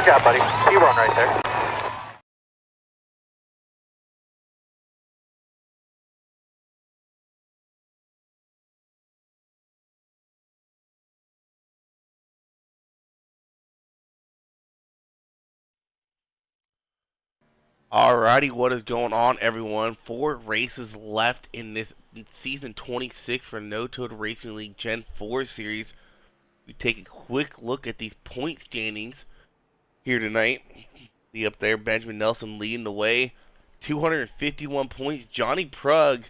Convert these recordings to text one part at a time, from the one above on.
job, buddy. P1 right there. Alrighty, what is going on, everyone? 4 races left in this season 26 for No Total Racing League Gen 4 series. We take a quick look at these point standings here tonight. See up there, Benjamin Nelson leading the way, 251 points. Johnny Prug,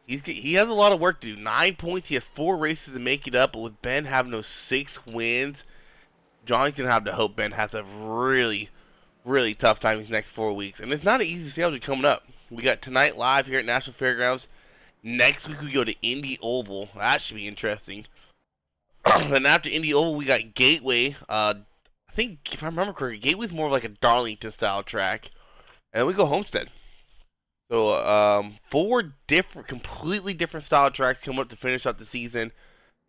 he has a lot of work to do. 9 points. He has 4 races to make it up, but with Ben having those 6 wins, Johnny's gonna have to hope Ben has a really tough time these next 4 weeks. And it's not an easy schedule coming up. We got tonight live here at Nashville Fairgrounds. Next week we go to Indy Oval. That should be interesting. Then after Indy Oval we got Gateway. I think, if I remember correctly, Gateway's more of like a Darlington style track. And then we go Homestead. So 4 completely different style tracks coming up to finish out the season.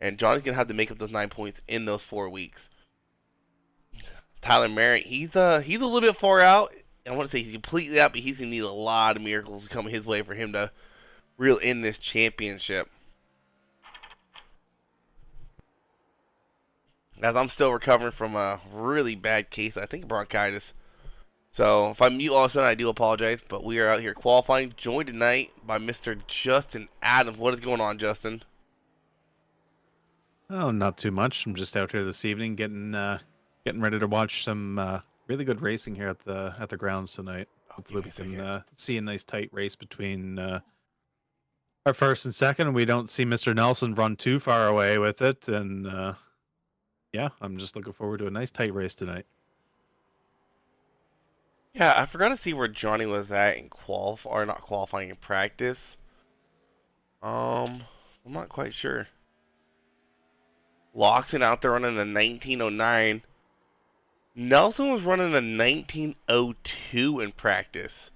And Johnny's going to have to make up those 9 points in those 4 weeks. Tyler Merritt, he's a little bit far out. I want to say he's completely out, but he's going to need a lot of miracles coming his way for him to reel in this championship. As I'm still recovering from a really bad case, I think bronchitis. So if I mute all of a sudden, I do apologize. But we are out here qualifying, joined tonight by Mr. Justin Adams. What is going on, Justin? Oh, not too much. I'm just out here this evening getting ready to watch some really good racing here at the grounds tonight. Hopefully we can see a nice tight race between our first and second. We don't see Mr. Nelson run too far away with it, and yeah, I'm just looking forward to a nice tight race tonight. Yeah, I forgot to see where Johnny was at in not qualifying in practice. I'm not quite sure. Loxton out there running the 1909. Nelson was running the 1902 in practice.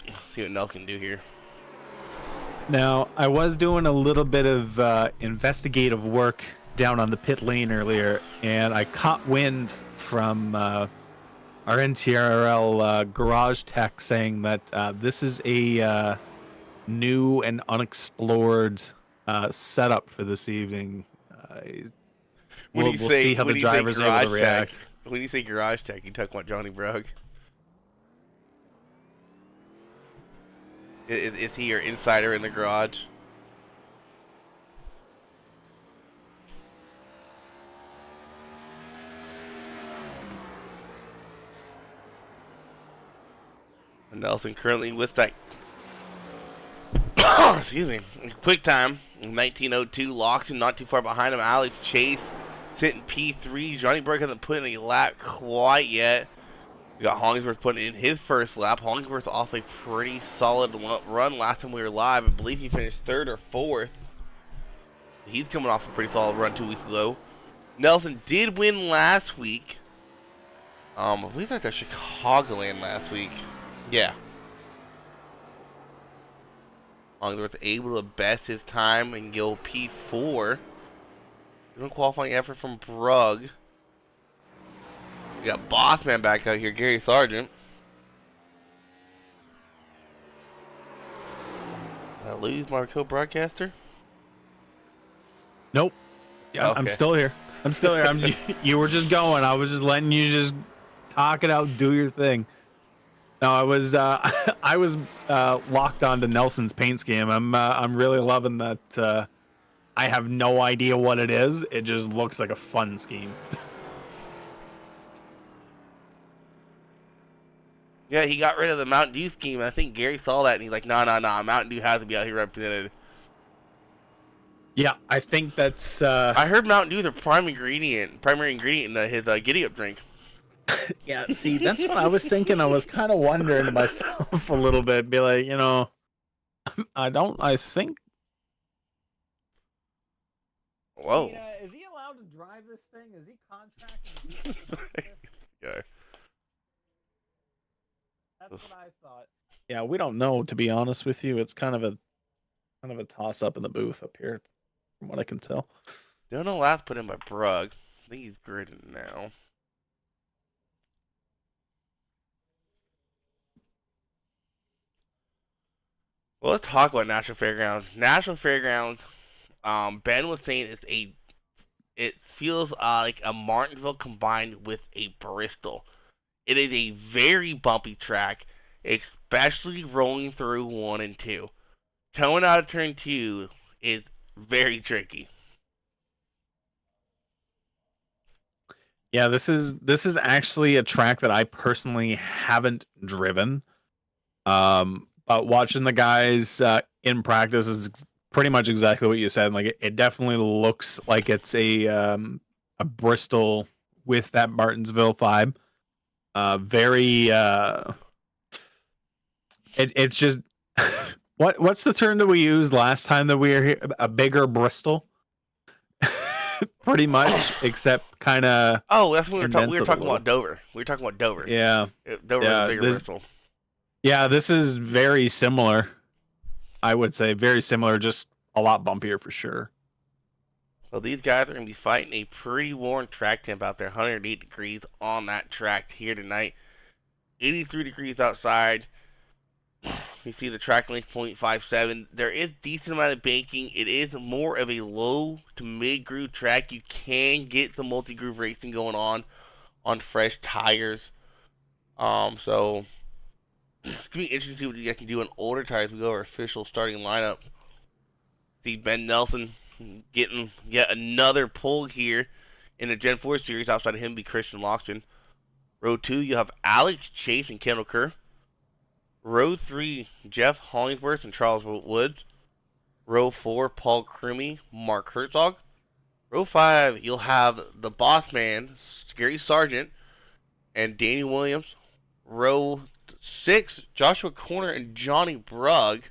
Let's see what Nell can do here. Now, I was doing a little bit of investigative work down on the pit lane earlier, and I caught wind from our NTRL garage tech saying that this is a new and unexplored setup for this evening. We'll see how the drivers are able to react. When you say garage tech, you talk about Johnny Brugg. Is he your insider in the garage? Nelson currently with that excuse me, quick time 1902. Loxton not too far behind him. Alex Chase sitting P3. Johnny Brugg hasn't put in a lap quite yet. We got Hollingsworth putting in his first lap. Hollingsworth's off a pretty solid run last time we were live. I believe he finished 3rd or 4th. He's coming off a pretty solid run 2 weeks ago. Nelson did win last week. I believe that's at Chicagoland last week. Yeah. Hollingsworth able to best his time and go P4. Good qualifying effort from Brugg. We got Bossman back out here, Gary Sargent. Did I lose my co-broadcaster? Nope. Yeah, okay. I'm still here. You were just going. I was just letting you just talk it out, do your thing. No, I was locked onto Nelson's paint scheme. I'm really loving that. I have no idea what it is. It just looks like a fun scheme. Yeah, he got rid of the Mountain Dew scheme. I think Gary saw that and he's like, no, Mountain Dew has to be out here represented. Yeah, I think that's. I heard Mountain Dew is a primary ingredient in his Giddy Up drink. Yeah, see, that's what I was thinking. I was kind of wondering to myself a little bit, be like, I think. Whoa. Is he allowed to drive this thing? Is he contracted? Yeah. That's what I thought. Yeah, we don't know, to be honest with you. It's kind of a Kind of a toss up in the booth up here, from what I can tell. Don't know last put in by Brugg. I think he's gridded now. Well, let's talk about Nashville Fairgrounds. Nashville Fairgrounds, Ben was saying it feels like a Martinsville combined with a Bristol. It is a very bumpy track, especially rolling through 1 and 2. Coming out of turn 2 is very tricky. Yeah, this is actually a track that I personally haven't driven. But watching the guys in practice is pretty much exactly what you said. Like it definitely looks like it's a Bristol with that Martinsville vibe. Very it's just what's the term that we used last time that we were here? A bigger Bristol. Pretty much, except kind of. Oh, that's when we were talking about Dover. We were talking about Dover. Yeah, Dover is a bigger Bristol. Yeah, this is very similar. I would say very similar, just a lot bumpier for sure. Well, these guys are going to be fighting a pretty warm track temp out there. 108 degrees on that track here tonight. 83 degrees outside. You see the track length 0.57. There is decent amount of banking. It is more of a low to mid groove track. You can get some multi groove racing going on fresh tires. So it's gonna be interesting to see what you guys can do on older tires. We go our official starting lineup. See Ben Nelson getting yet another pull here in the Gen 4 series. Outside of him be Christian Loxton. Row 2, you have Alex Chase and Kendall Kerr. Row 3, Jeff Hollingsworth and Charles Woods. Row 4, Paul Crumey, Mark Herzog. Row 5, you'll have the boss man, Gary Sargent, and Danny Williams. Row 6, Joshua Corner and Johnny Brugg.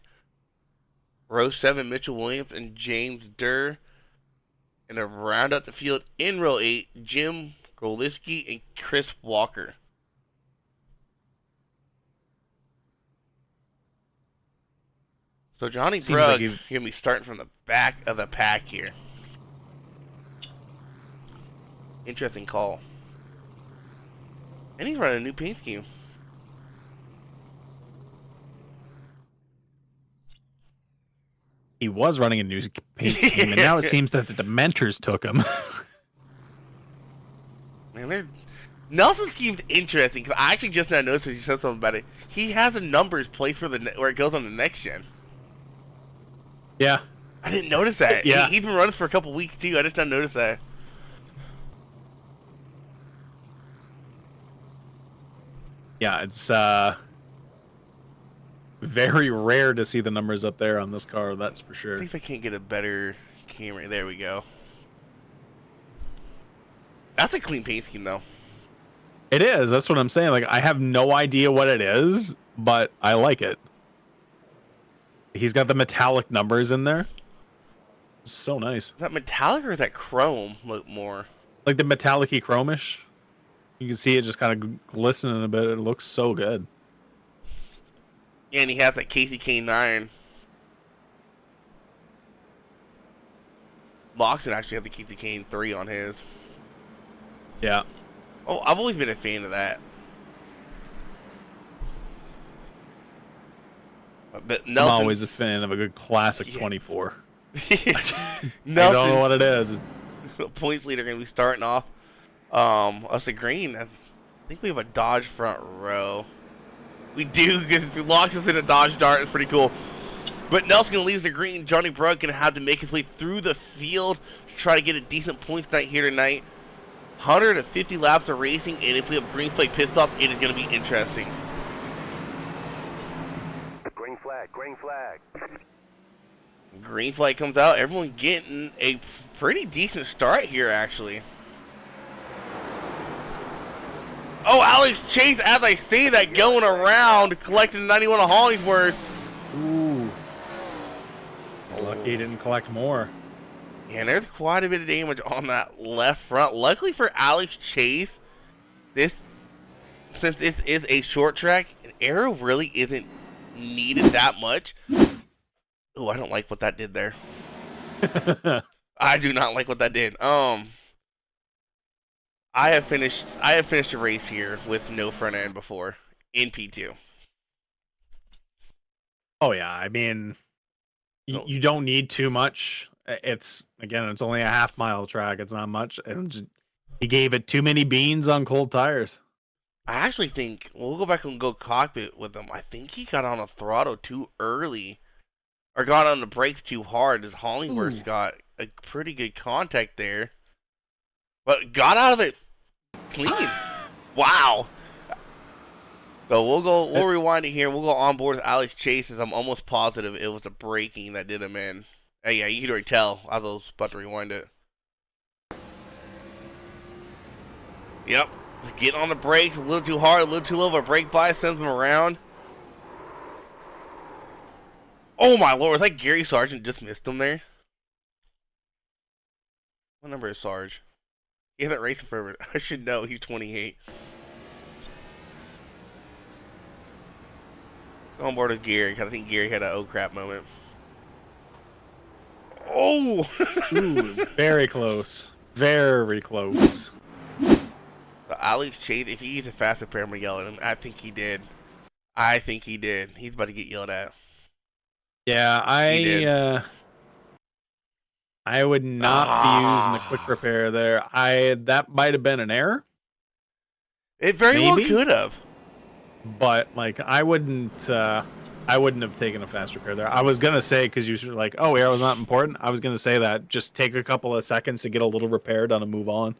Row 7, Mitchell Williams and James Durr. And to round out the field in row 8, Jim Goliski and Chris Walker. So Johnny Brugg going to be starting from the back of the pack here. Interesting call. And he's running a new paint scheme. He was running a new paint scheme, and now it seems that the Dementors took him. Man, Nelson's scheme's interesting, because I actually just now noticed he said something about it. He has the numbers placed for where it goes on the next gen. Yeah. I didn't notice that. Yeah. He's been running for a couple weeks, too. I just not noticed that. Yeah, it's very rare to see the numbers up there on this car, that's for sure. I think if I can't get a better camera. There we go. That's a clean paint scheme, though. It is. That's what I'm saying. Like, I have no idea what it is, but I like it. He's got the metallic numbers in there. So nice. Is that metallic or is that chrome look more? Like the metallic-y chromish. You can see it just kind of glistening a bit. It looks so good. Yeah, and he has that KCK9. Loxton actually had the KCK3 on his. Yeah. Oh, I've always been a fan of that. But Nelson, I'm always a fan of a good classic 24. Nelson, I don't know what it is. Points leader going to be starting off. Us the green. I think we have a Dodge front row. We do, because if he locks us in a Dodge Dart, it's pretty cool. But Nelson going to leave the green. Johnny Brugg going to have to make his way through the field to try to get a decent points night here tonight. 150 laps of racing, and if we have green flag pit stops, it is going to be interesting. Green flag, green flag. Green flag comes out. Everyone getting a pretty decent start here, actually. Oh, Alex Chase, as I say that, going around, collecting the 91 of Hollingsworth. Ooh. He's lucky he didn't collect more. Yeah, and there's quite a bit of damage on that left front. Luckily for Alex Chase, since this is a short track, an aero really isn't needed that much. Oh, I don't like what that did there. I do not like what that did. I have finished a race here with no front end before in P2. Oh yeah, I mean, you don't need too much. It's only a half-mile track. It's not much, and he gave it too many beans on cold tires. I actually think we'll go back and go cockpit with him. I think he got on a throttle too early, or got on the brakes too hard. As Hollingworth's got a pretty good contact there, but got out of it clean. Wow. So we'll rewind it here. We'll go on board with Alex Chase, as I'm almost positive it was the braking that did him in. Hey, yeah, you can already tell. I was about to rewind it. Yep. Getting on the brakes a little too hard, a little too low of a brake bias, sends him around. Oh my lord, was that Gary Sargent just missed him there? What number is Sarge? He hasn't racing forever. I should know, he's 28. On board with Gary, because I think Gary had an oh crap moment. Oh! Ooh, very close. Very close. So Alex Chase, if he used a fast repair, I'm going to yell at him. I think he did. I think he did. He's about to get yelled at. Yeah, I would not be using the quick repair there. That might have been an error. It very well could have. But like I wouldn't have taken a fast repair there. I was gonna say, because you were like, oh, aero's not important. I was gonna say that. Just take a couple of seconds to get a little repair done and move on.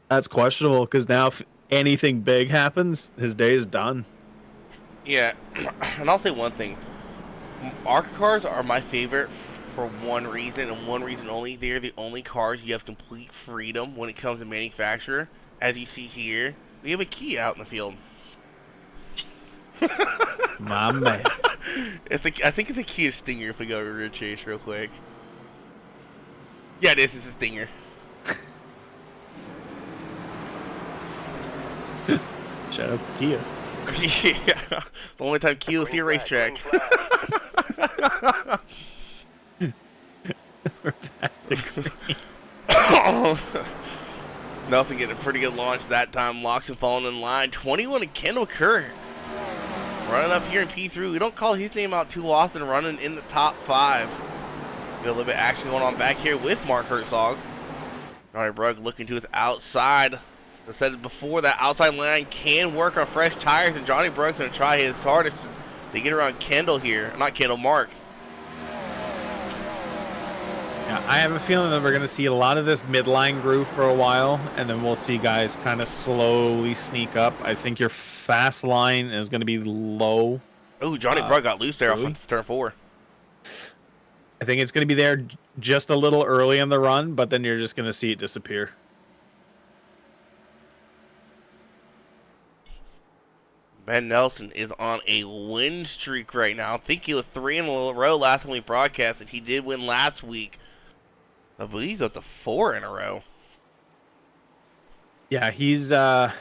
That's questionable, because now if anything big happens, his day is done. Yeah, and I'll say one thing. ARCA cars are my favorite for one reason, and one reason only. They're the only cars you have complete freedom when it comes to manufacturer. As you see here, we have a key out in the field. My man. I think it's a Kia Stinger if we go to rear chase real quick. Yeah, this is a Stinger. Shout out to Kia. Yeah, the only time Kia will see a racetrack. We're back to green. Nothing, getting a pretty good launch that time. Locks and falling in line. 21 to Kendall Kerr. Running up here in P3. We don't call his name out too often, running in the top 5. Got a little bit of action going on back here with Mark Herzog. Johnny Brugg looking to his outside. I said before, that outside line can work on fresh tires, and Johnny Brugg's going to try his hardest to get around Kendall here. Not Kendall, Mark. Yeah, I have a feeling that we're going to see a lot of this midline groove for a while, and then we'll see guys kind of slowly sneak up. I think your fast line is going to be low. Oh, Johnny Brugg got loose there off of turn 4. I think it's going to be there just a little early in the run, but then you're just going to see it disappear. Ben Nelson is on a win streak right now. I think he was 3 in a row last time we broadcasted. He did win last week. I believe he's up to 4 in a row. Yeah, he's as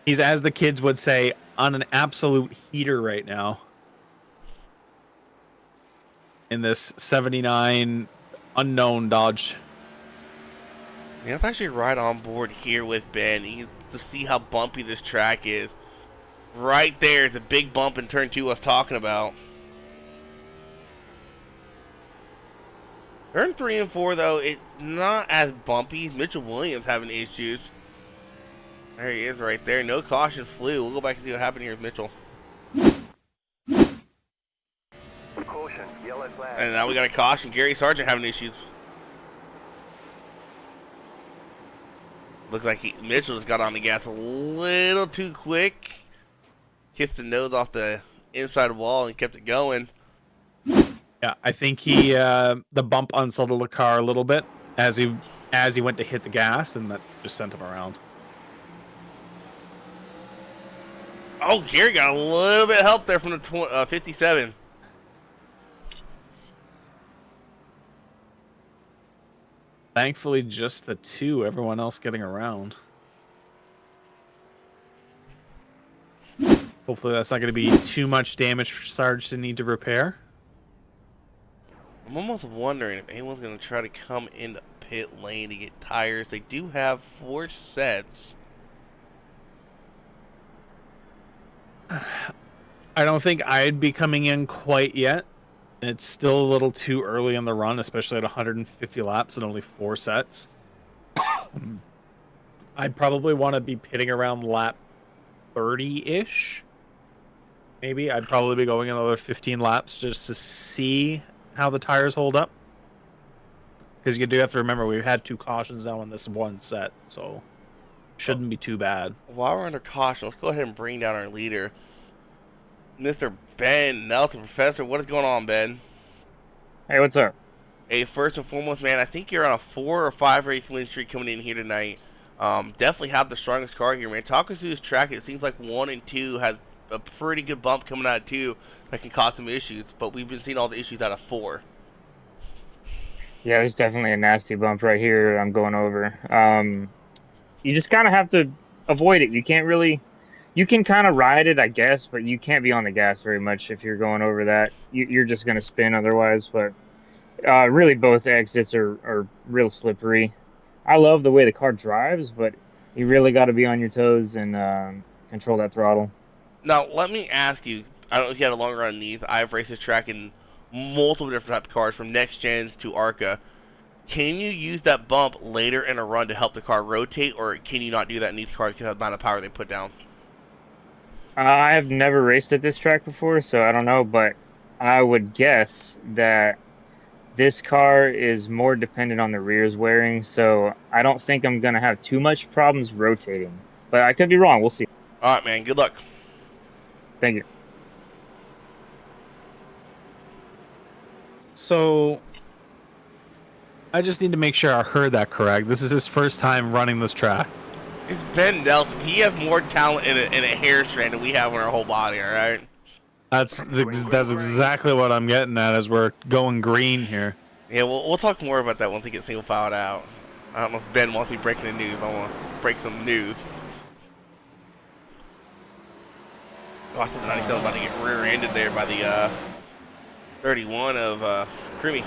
the kids would say, on an absolute heater right now. In this 79 unknown Dodge. Yeah, I'm actually right on board here with Ben. To see how bumpy this track is. Right there is a big bump in turn 2 I was talking about. Turn 3 and 4, though, it's not as bumpy. Mitchell Williams having issues. There he is right there. No caution flew. We'll go back and see what happened here with Mitchell. Caution, yellow flag. And now we got a caution. Gary Sargent having issues. Looks like Mitchell just got on the gas a little too quick. Kissed the nose off the inside wall and kept it going. Yeah, I think he the bump unsettled the car a little bit as he went to hit the gas, and that just sent him around. Oh, Gary got a little bit of help there from the 57. Thankfully, just the 2. Everyone else getting around. Hopefully that's not going to be too much damage for Sarge to need to repair. I'm almost wondering if anyone's going to try to come in the pit lane to get tires. They do have 4 sets. I don't think I'd be coming in quite yet. It's still a little too early in the run, especially at 150 laps and only 4 sets. I'd probably want to be pitting around lap 30-ish. Maybe I'd probably be going another 15 laps just to see how the tires hold up. Because you do have to remember, we've had 2 cautions now in this one set, so shouldn't be too bad. While we're under caution, let's go ahead and bring down our leader, Mr. Ben Nelson. Professor, what is going on, Ben? Hey, what's up? Hey, first and foremost, man, I think you're on a 4 or 5 race win streak coming in here tonight. Definitely have the strongest car here, man. Talk us through this track. It seems like 1 and 2 has a pretty good bump coming out of 2 that can cause some issues, but we've been seeing all the issues out of 4. Yeah, there's definitely a nasty bump right here I'm going over. You just kind of have to avoid it. You can't really... You can kind of ride it, I guess, but you can't be on the gas very much if you're going over that. You're just going to spin otherwise, but really both exits are real slippery. I love the way the car drives, but you really got to be on your toes and control that throttle. Now, let me ask you, I don't know if you had a long run on these. I've raced this track in multiple different type of cars, from next gens to ARCA. Can you use that bump later in a run to help the car rotate, or can you not do that in these cars because of the amount of power they put down? I have never raced at this track before, so I don't know, but I would guess that this car is more dependent on the rears wearing, so I don't think I'm going to have too much problems rotating. But I could be wrong. We'll see. All right, man. Good luck. Thank you. So I just need to make sure I heard that correct. This is his first time running this track. It's Ben Nelson. He has more talent in a hair strand than we have in our whole body, all right? That's exactly what I'm getting at as we're going green here. Yeah, we'll talk more about that once we get single filed out. I don't know if Ben wants me breaking the news. I want to break some news. Oh, I thought 97 was about to get rear-ended there by the 31 of Creamy.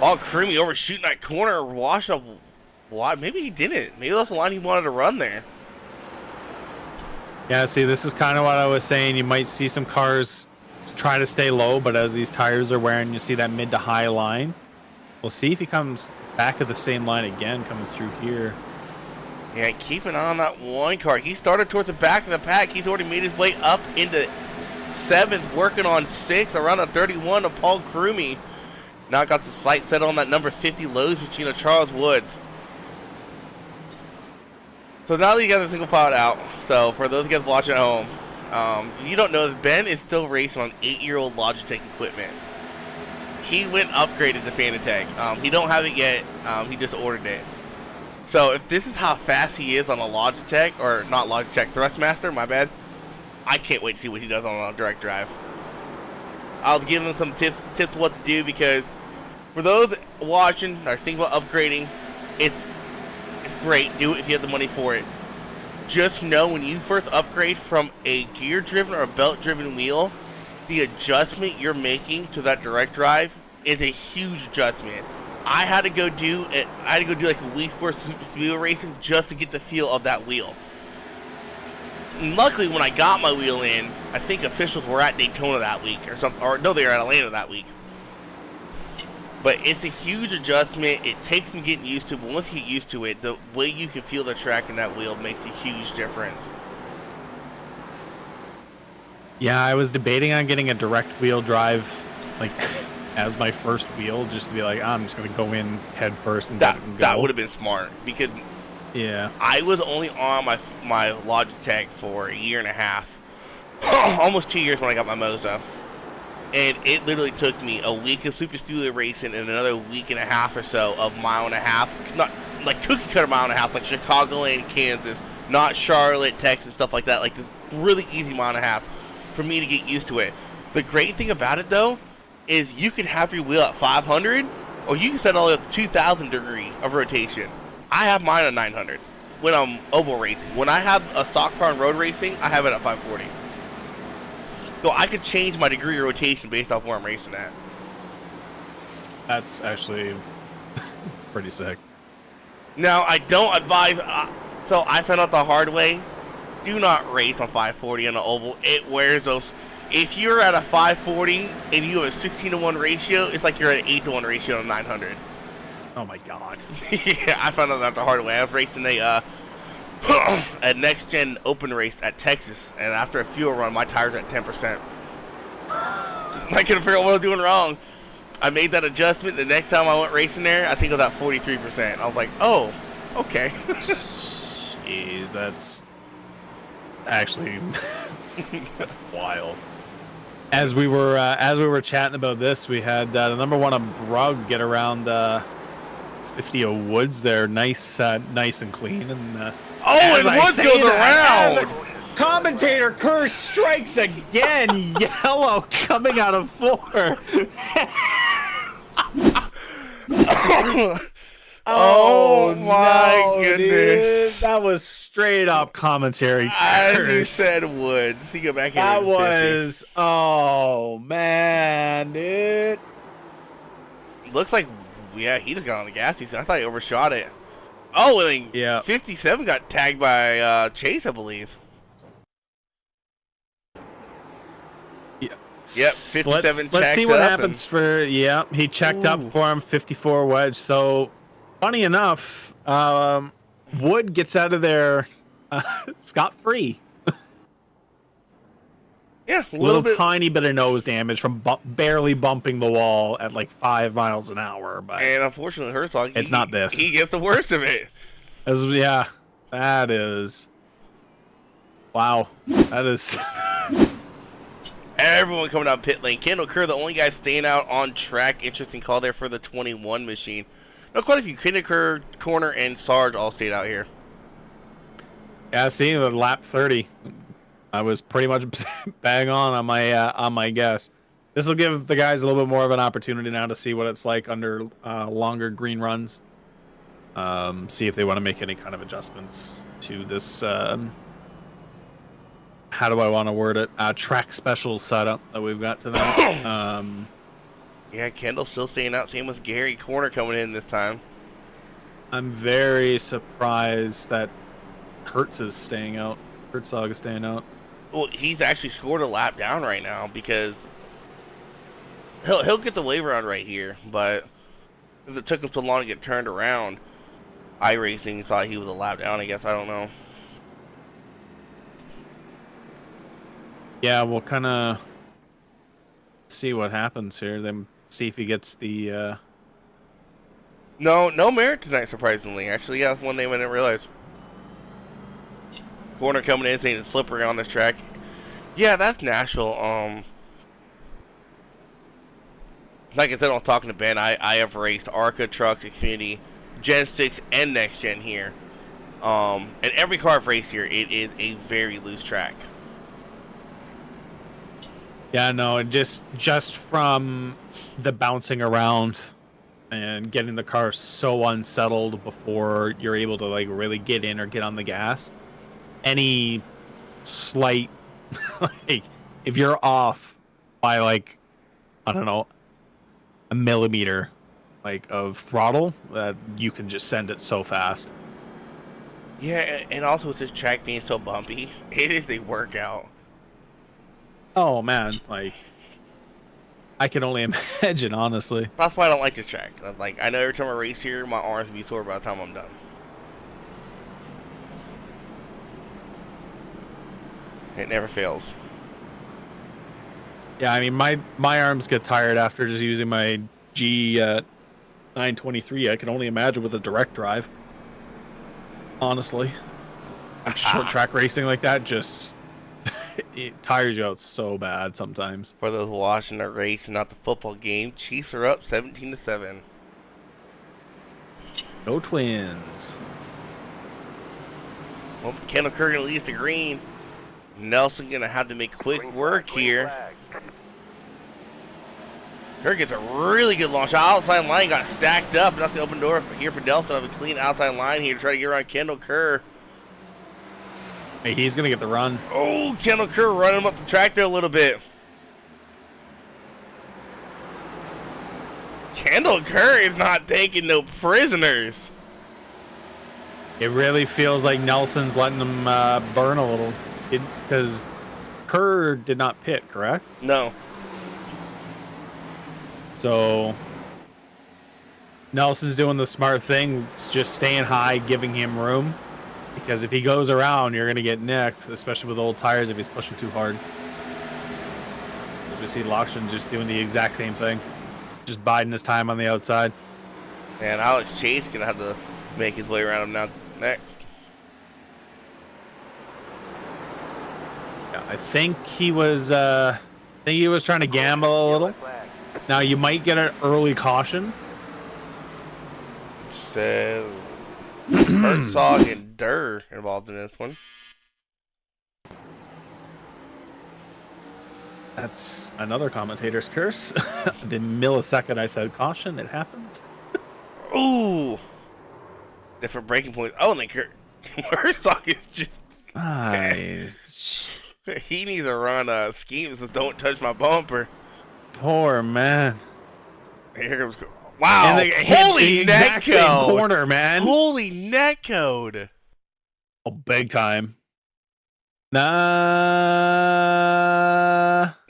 Oh, Creamy overshooting that corner, washing up. Why? Maybe he didn't. Maybe that's the line he wanted to run there. Yeah, see, this is kind of what I was saying. You might see some cars try to stay low, but as these tires are wearing, you see that mid to high line. We'll see if he comes back at the same line again coming through here. Yeah, keep an eye on that one car. He started towards the back of the pack. He's already made his way up into 7th, working on 6th, around the 31 of Paul Crumey. Now got the sight set on that number 50 Lowe's machine of Charles Woods. So now that you got the single file out, so for those guys watching at home, you don't know that Ben is still racing on 8-year-old Logitech equipment. He went upgraded to Fanatec. He don't have it yet. He just ordered it. So if this is how fast he is on a Logitech, or not Logitech, Thrustmaster, my bad, I can't wait to see what he does on a direct drive. I'll give him some tips what to do, because for those watching or thinking about upgrading, it's great. Do it if you have the money for it. Just know when you first upgrade from a gear driven or a belt driven wheel, the adjustment you're making to that direct drive is a huge adjustment. I had to go do like a Wii Sports Super Speedway racing just to get the feel of that wheel. And luckily, when I got my wheel in, I think officials were at Daytona that week or something, or no, they were at Atlanta that week. But it's a huge adjustment. It takes some getting used to, but once you get used to it, the way you can feel the track in that wheel makes a huge difference. Yeah, I was debating on getting a direct wheel drive, like, as my first wheel, just to be like, I'm just going to go in head first and that go. would have been smart, because yeah, I was only on my Logitech for a year and a half, almost 2 years when I got my Moza. And it literally took me a week of Super Speedway racing and another week and a half or so of mile and a half. Not like cookie cutter mile and a half, like Chicagoland, Kansas, not Charlotte, Texas, stuff like that. Like this really easy mile and a half for me to get used to it. The great thing about it, though, is you can have your wheel at 500, or you can set all the way up to 2,000 degree of rotation. I have mine at 900. when I'm oval racing. When I have a stock car on road racing, I have it at 540. So I could change my degree of rotation based off where I'm racing at. That's actually pretty sick. Now, I don't advise, so I found out the hard way, do not race on 540 on the oval. It wears those. If you're at a 540 and you have a 16-to-1 ratio, it's like you're at an 8-to-1 ratio on 900. Oh my god. Yeah, I found out that the hard way. I was racing a next gen open race at Texas, and after a fuel run, my tires were at 10%. I couldn't figure out what I was doing wrong. I made that adjustment. The next time I went racing there, I think it was at 43%. I was like, oh, okay. Jeez, that's actually that's wild. As we were chatting about this, we had the number one on Brug get around 50 of Woods there, nice and clean. And and Woods goes around. Commentator Kerr strikes again. Yellow coming out of 4. Oh my no, goodness. Dude. That was straight up commentary. As Curse. you said, Woods. He got back in. That was, oh man, dude. Looks like, yeah, he just got on the gas. I thought he overshot it. Oh, and yeah. 57 got tagged by Chase, I believe. Yeah. Yep, 57 Let's see what happens and... for, yeah, he checked up for him, 54 wedge. So, funny enough, Wood gets out of there scot-free. Yeah, a little tiny bit of nose damage from barely bumping the wall at like 5 miles an hour. But and unfortunately, Herzog, it's not this. He gets the worst of it. Yeah, that is. Wow, that is. Everyone coming out pit lane. Kendall Kerr, the only guy staying out on track. Interesting call there for the 21 machine. No, quite a few. Kendall Kerr, Corner, and Sarge all stayed out here. Yeah, see the lap 30. I was pretty much bang on my guess. This will give the guys a little bit more of an opportunity now to see what it's like under longer green runs. See if they want to make any kind of adjustments to this. How do I want to word it? Track special setup that we've got tonight. Yeah, Kendall's still staying out. Same with Gary. Corner coming in this time. I'm very surprised that Hertz is staying out. Herzog is staying out. Well, he's actually scored a lap down right now because he'll get the waiver on right here, but because it took him so long to get turned around, iRacing thought he was a lap down. I guess I don't know. Yeah, we'll kind of see what happens here. Then see if he gets the. No merit tonight, surprisingly. Actually, yeah, that's one thing I didn't realize. Corner coming in saying it's slippery on this track. Yeah, that's Nashville. Like I said, I was talking to Ben. I have raced ARCA trucks, Xfinity, Gen 6, and Next Gen here. And every car I've raced here, it is a very loose track. Yeah, no, just from the bouncing around and getting the car so unsettled before you're able to like really get in or get on the gas. Any slight, like, if you're off by like, I don't know, a millimeter, like of throttle, you can just send it so fast. Yeah, and also with this track being so bumpy, it is a workout. Oh man, like I can only imagine, honestly. That's why I don't like this track. Like, I know every time I race here, my arms will be sore by the time I'm done. It never fails. Yeah, I mean, my arms get tired after just using my G923. I can only imagine with a direct drive. Honestly. Like short track racing like that just it tires you out so bad sometimes. For those watching the race and not the football game, Chiefs are up 17-7. No Twins. Well, Kendall Kerr gonna lead the green. Nelson gonna have to make quick work here. Kirk gets a really good launch. Outside line got stacked up. And that's the open door here for Delson. A clean outside line here to try to get around Kendall Kerr. Hey, he's going to get the run. Oh, Kendall Kerr running him up the track there a little bit. Kendall Kerr is not taking no prisoners. It really feels like Nelson's letting him burn a little. Because Kerr did not pit, correct? No. So Nelson's doing the smart thing. It's just staying high, giving him room. Because if he goes around, you're going to get nicked, especially with old tires if he's pushing too hard. As we see Lockshin just doing the exact same thing. Just biding his time on the outside. And Alex Chase going to have to make his way around him now next. Yeah, I think he was trying to gamble a little. Now you might get an early caution. Says Herzog and Durr involved in this one. That's another commentator's curse. The millisecond I said caution, it happens. Ooh. Different breaking points. Oh, and then Herzog is just... He needs to run schemes that don't touch my bumper. Poor man. Here comes... Wow. Holy neck code. Same corner, man. Holy neck code. Oh, big time. Nah.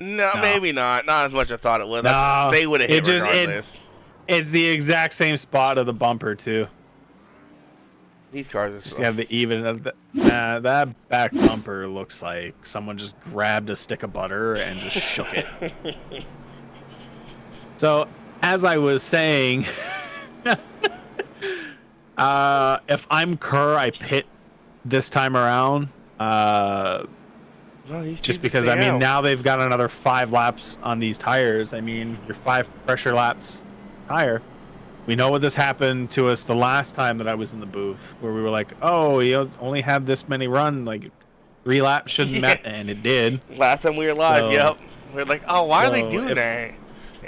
No, maybe not. Not as much as I thought it would. No, they would have hit regardless. It's the exact same spot of the bumper, too. These cars are just have the even. That back bumper looks like someone just grabbed a stick of butter and just shook it. So, as I was saying, if I'm Kerr, I pit this time around. Just because, I mean, now they've got another 5 laps on these tires. I mean, your 5 pressure laps higher. We know what this happened to us the last time that I was in the booth, where we were like, oh, you only had this many run, like 3 laps shouldn't matter, and it did. Last time we were live, so, yep. We're like, oh, why are they doing that?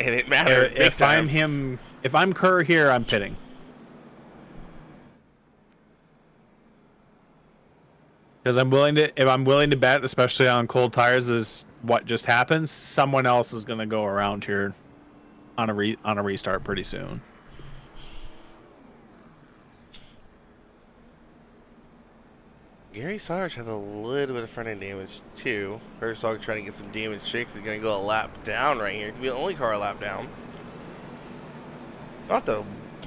And it mattered. If I'm Kerr here, I'm pitting. Because if I'm willing to bet, especially on cold tires, is what just happened. Someone else is going to go around here on a restart pretty soon. Gary Sarge has a little bit of front end damage too. Herzog trying to get some damage fixed is going to go a lap down right here. It could be the only car a lap down. Not the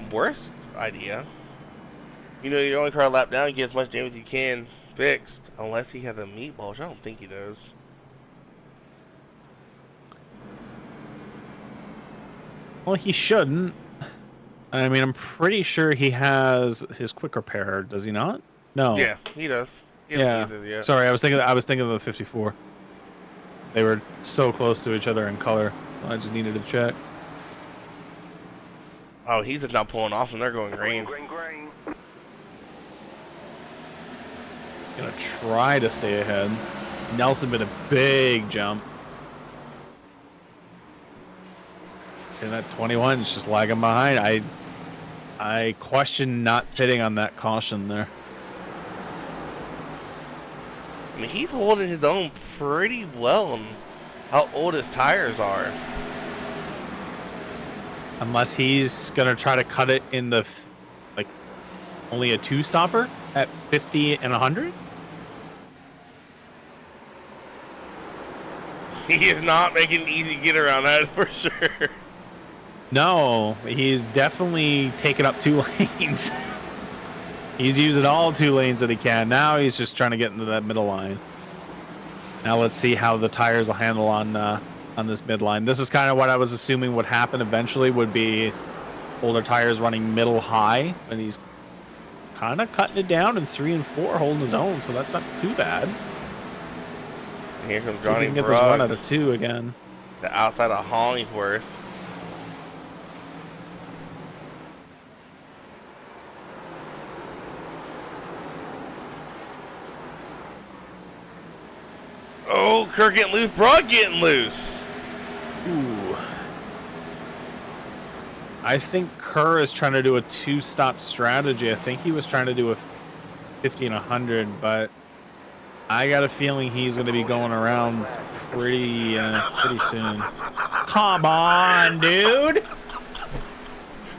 worst idea. You know, your only car a lap down, you get as much damage as you can fixed. Unless he has a meatball, which I don't think he does. Well, he shouldn't. I mean, I'm pretty sure he has his quick repair, does he not? No. Yeah, he does. Yeah. Sorry, I was thinking of the 54. They were so close to each other in color. I just needed to check. Oh, he's just not pulling off, and they're going green. Gonna try to stay ahead. Nelson made a big jump. See that 21 is just lagging behind. I question not pitting on that caution there. I mean, he's holding his own pretty well on how old his tires are. Unless he's gonna try to cut it in the like only a 2-stopper at 50 and 100. He is not making it easy to get around, that is for sure. No, he's definitely taken up 2 lanes. He's using all 2 lanes that he can. Now he's just trying to get into that middle line. Now let's see how the tires will handle on this midline. This is kind of what I was assuming would happen eventually, would be older tires running middle high, and he's kind of cutting it down in 3 and 4, holding his own, so that's not too bad. Here comes Johnny Brugg. Get this run out of 2 again. The outside of Hollingsworth. Oh, Kirk getting loose. Brugg getting loose. Ooh. I think Kerr is trying to do a 2-stop strategy. I think he was trying to do a 50 and 100, but I got a feeling he's going to be going around pretty soon. Come on, dude.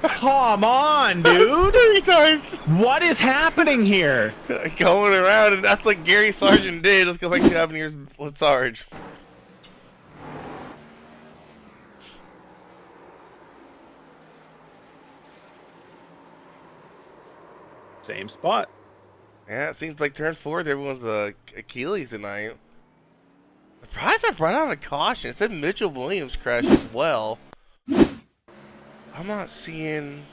Come on, dude. What is happening here? Going around, and that's what Gary Sargent did. Let's go back to 7 years with Sarge. Same spot. Yeah, it seems like turn 4, everyone's Achilles tonight. Surprised I brought out a caution. It said Mitchell Williams crashed as well. I'm not seeing...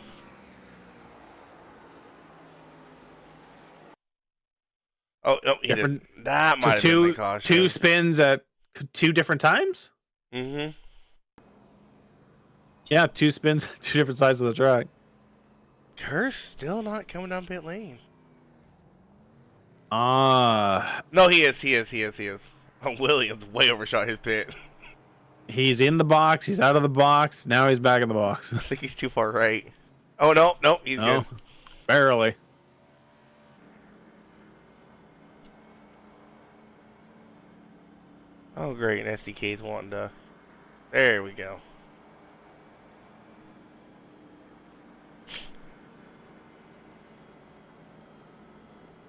Oh, he did. That might have been the caution. 2 spins at 2 different times? Mm-hmm. Yeah, 2 spins at 2 different sides of the track. Kerr's still not coming down pit lane. No, he is. Oh, Williams way overshot his pit. He's in the box. He's out of the box. Now he's back in the box. I think he's too far right. Oh, no, he's good. Barely. Oh, great. And SDK's wanting to... There we go.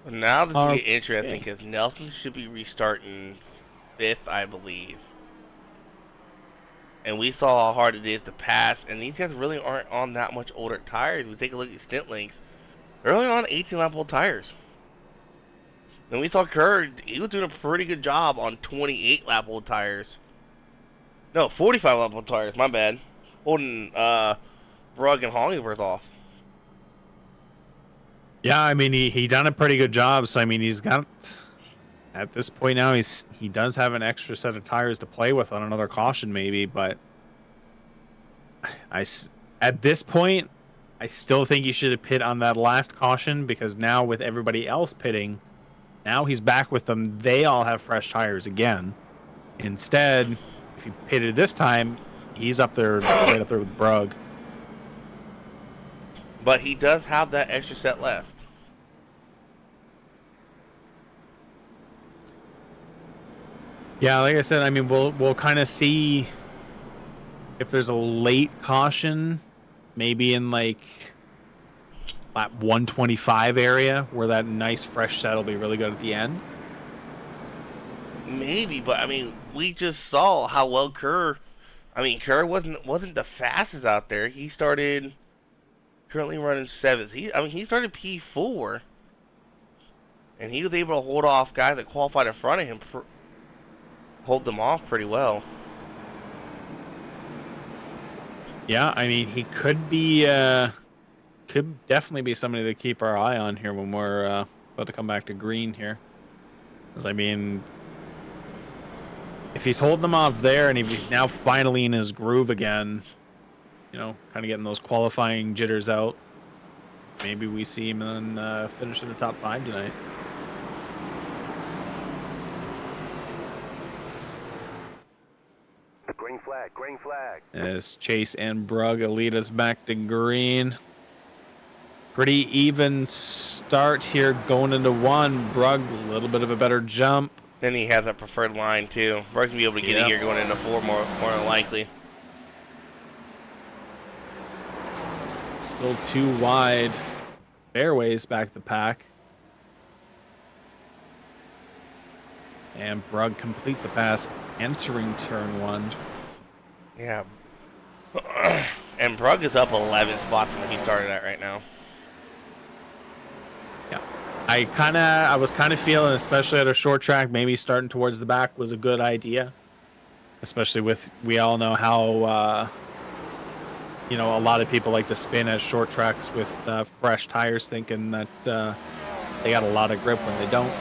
Well, now this will get interesting because Nelson should be restarting 5th, I believe. And we saw how hard it is to pass, and these guys really aren't on that much older tires. We take a look at stint length. They're only on 18-lap-old tires. And we saw Kerr, he was doing a pretty good job on 28-lap-old tires. No, 45-lap-old tires, my bad. Holding Brugg and Hollingworth off. Yeah, I mean, he done a pretty good job. So, I mean, he's got... At this point now, he does have an extra set of tires to play with on another caution maybe, but... At this point, I still think he should have pit on that last caution, because now with everybody else pitting, now he's back with them. They all have fresh tires again. Instead, if he pitted this time, he's up there, right up there with Brugg. But he does have that extra set left. Yeah, like I said, I mean, we'll kind of see if there's a late caution, maybe in like lap 125 area, where that nice fresh set will be really good at the end. Maybe, but I mean, we just saw how well Kerr. I mean, Kerr wasn't the fastest out there. He started currently running 7th. He started P4, and he was able to hold off guys that qualified in front of him. Hold them off pretty well. Yeah, I mean, he could be, could definitely be somebody to keep our eye on here when we're about to come back to green here. Because, I mean, if he's holding them off there and if he's now finally in his groove again, you know, kind of getting those qualifying jitters out, maybe we see him and finish in the top 5 tonight. Green flag. As Chase and Brugg lead us back to green. Pretty even start here going into 1. Brugg, a little bit of a better jump. Then he has a preferred line too. Brugg can be able to get it here going into 4 more than likely. Still too wide. Fairways back the pack. And Brugg completes the pass entering turn 1. Yeah. And Brugg is up 11 spots from where he started at right now. Yeah. I was kind of feeling, especially at a short track, maybe starting towards the back was a good idea. Especially with, we all know how, you know, a lot of people like to spin at short tracks with fresh tires, thinking that they got a lot of grip when they don't.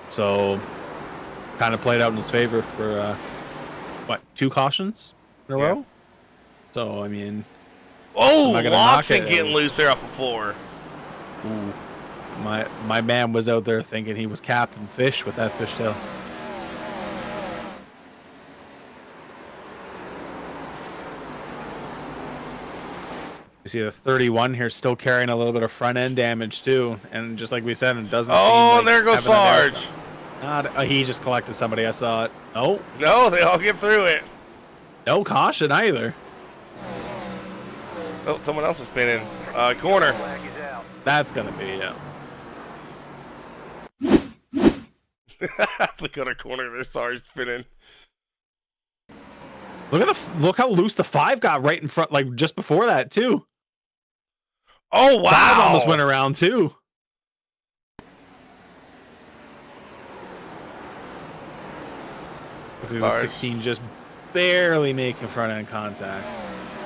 So, kind of played out in his favor for, 2 cautions in a row? So, I mean... Oh, Lawson getting loose there off of 4. Ooh. My man was out there thinking he was Captain Fish with that fishtail. You see the 31 here still carrying a little bit of front end damage too, and just like we said, it doesn't seem like there goes having that Sarge. he just collected somebody. I saw it. No, they all get through it. No caution either. Oh, someone else is spinning. Corner. Flag is out. That's gonna be Look at a corner. There's Sarge spinning. Look how loose the 5 got right in front, like just before that too. Oh wow! 5 almost went around too. The 16 just barely making front end contact.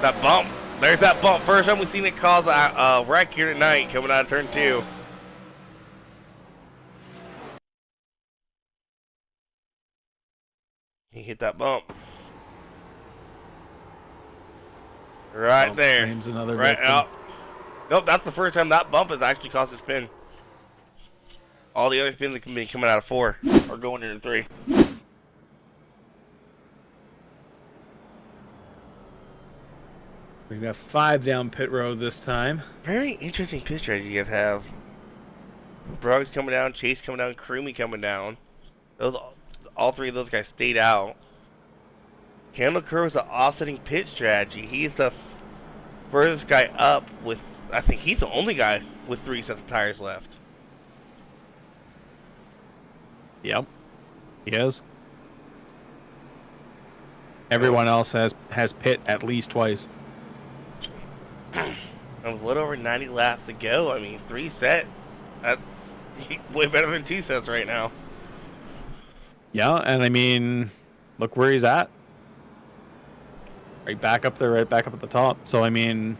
That bump. There's that bump. First time we've seen it cause a wreck here tonight coming out of turn 2. He hit that bump. Right there. Another right victim. up. Nope, that's the first time that bump has actually caused a spin. All the other spins that can be coming out of 4 are going into 3. We've got 5 down pit road this time. Very interesting pit strategy you guys have. Bruggs coming down, Chase coming down, Croomy coming down. All 3 of those guys stayed out. Candle Curve is the offsetting pit strategy. He's the furthest guy up with, I think he's the only guy with 3 sets of tires left. Yep, he is. Everyone else has pit at least twice. And with a little over 90 laps to go, I mean, 3 sets. That's way better than 2 sets right now. Yeah, and I mean, look where he's at. Right back up there, right back up at the top. So, I mean,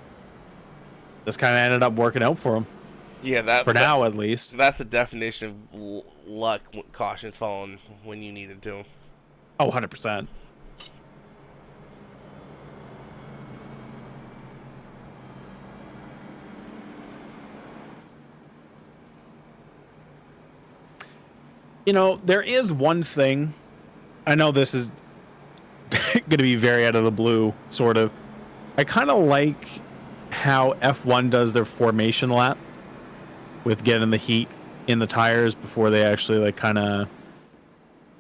this kind of ended up working out for him. Yeah, that for now at least. That's the definition of luck. Caution's falling when you needed to. Oh, 100%. You know, there is one thing. I know this is going to be very out of the blue, sort of. I kind of like how F1 does their formation lap with getting the heat in the tires before they actually, like, kind of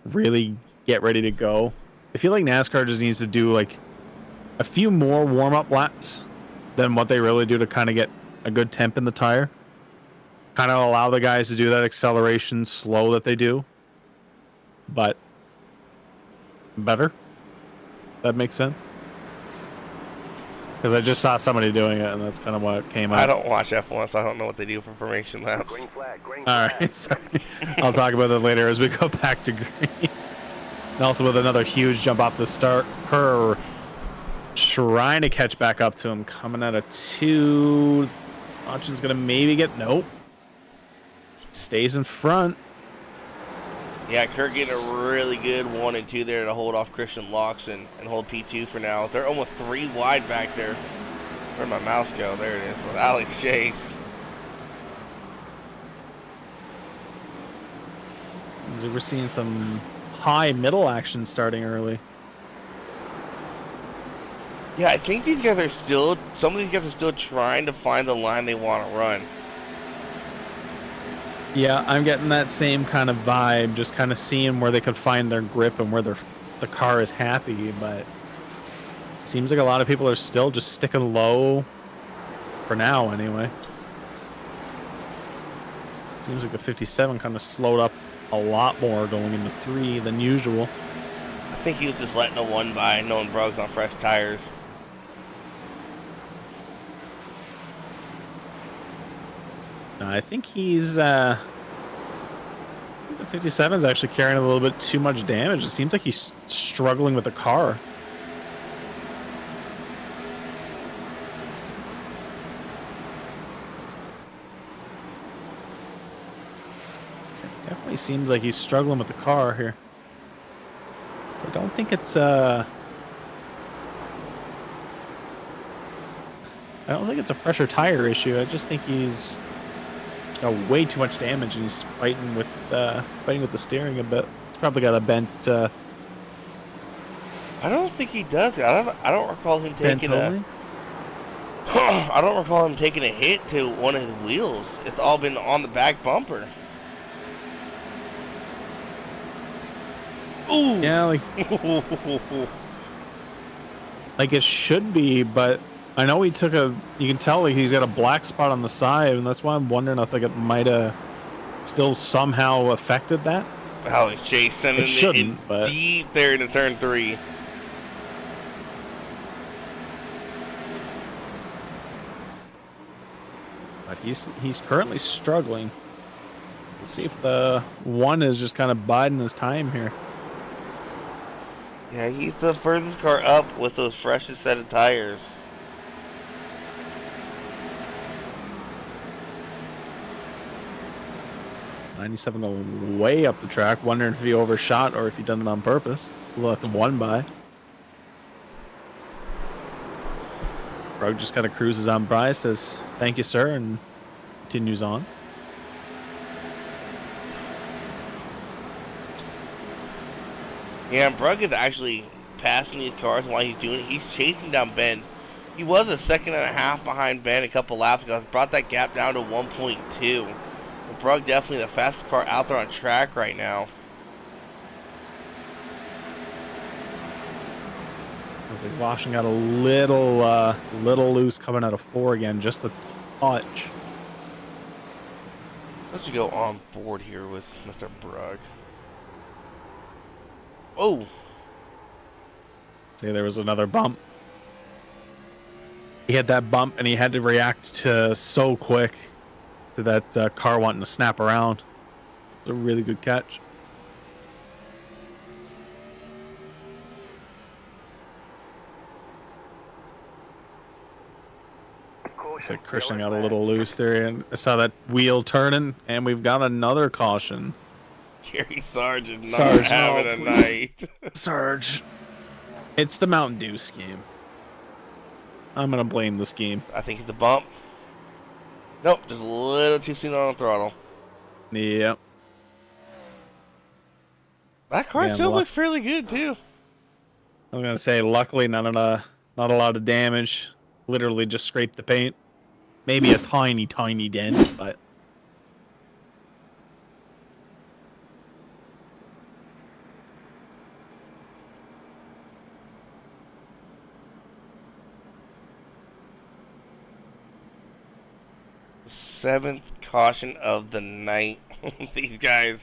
really get ready to go. I feel like NASCAR just needs to do, like, a few more warm-up laps than what they really do to kind of get a good temp in the tire. Kind of allow the guys to do that acceleration slow that they do, but better. That makes sense. Because I just saw somebody doing it, and that's kind of what came out. I don't watch F1, so I don't know what they do for formation laps. Green flag. Green All flag. right, sorry. I'll talk about that later as we go back to green. And also with another huge jump off the start curve, trying to catch back up to him, coming out of 2. Auction's gonna maybe get nope. Stays in front. Yeah, Kirk getting a really good 1 and 2 there to hold off Christian Locks and hold P2 for now. They're almost 3 wide back there. Where'd my mouse go? There it is with Alex Chase. So we're seeing some high middle action starting early. Yeah, I think these guys are still, some of these guys are still trying to find the line they want to run. Yeah, I'm getting that same kind of vibe, just kind of seeing where they could find their grip and where the car is happy, but it seems like a lot of people are still just sticking low for now anyway. Seems like the 57 kind of slowed up a lot more going into 3 than usual. I think he was just letting a 1 by, knowing Bruggs on fresh tires. No, I think he's the 57 is actually carrying a little bit too much damage. It seems like he's struggling with the car. It definitely seems like he's struggling with the car here. I don't think it's a fresher tire issue. I just think he's got way too much damage and he's fighting with the steering a bit. He's probably got a bent. I don't think he does. I don't recall him Bent taking only? I don't recall him taking a hit to one of his wheels. It's all been on the back bumper. Ooh. Yeah, like it should be, but I know he took a. You can tell like he's got a black spot on the side, and that's why I'm wondering if like it might have still somehow affected that. Alex Chase sending it in but deep there into turn 3. But he's currently struggling. Let's see if the one is just kind of biding his time here. Yeah, he's the furthest car up with those freshest set of tires. '97 going way up the track, wondering if he overshot or if he done it on purpose. Let them one by. Rugg just kind of cruises on by, says thank you, sir, and continues on. Yeah, Brugg is actually passing these cars while he's doing it. He's chasing down Ben. He was a second and a half behind Ben a couple laps ago. Brought that gap down to 1.2. But Brugg definitely the fastest car out there on track right now. He's washing out a little loose coming out of 4 again, just a touch. Let's go on board here with Mr. Brugg. Oh! See, there was another bump. He had that bump, and he had to react to so quick to that car wanting to snap around. It was a really good catch. Looks like Christian got a little loose there, and I saw that wheel turning, and we've got another caution. Gary Sarge is not having a night. Sarge. It's the Mountain Dew scheme. I'm going to blame the scheme. I think it's a bump. Nope, just a little too soon on the throttle. Yep. That car still looks fairly good, too. I was going to say, luckily, not a lot of damage. Literally just scraped the paint. Maybe a tiny, tiny dent, but... Seventh caution of the night. These guys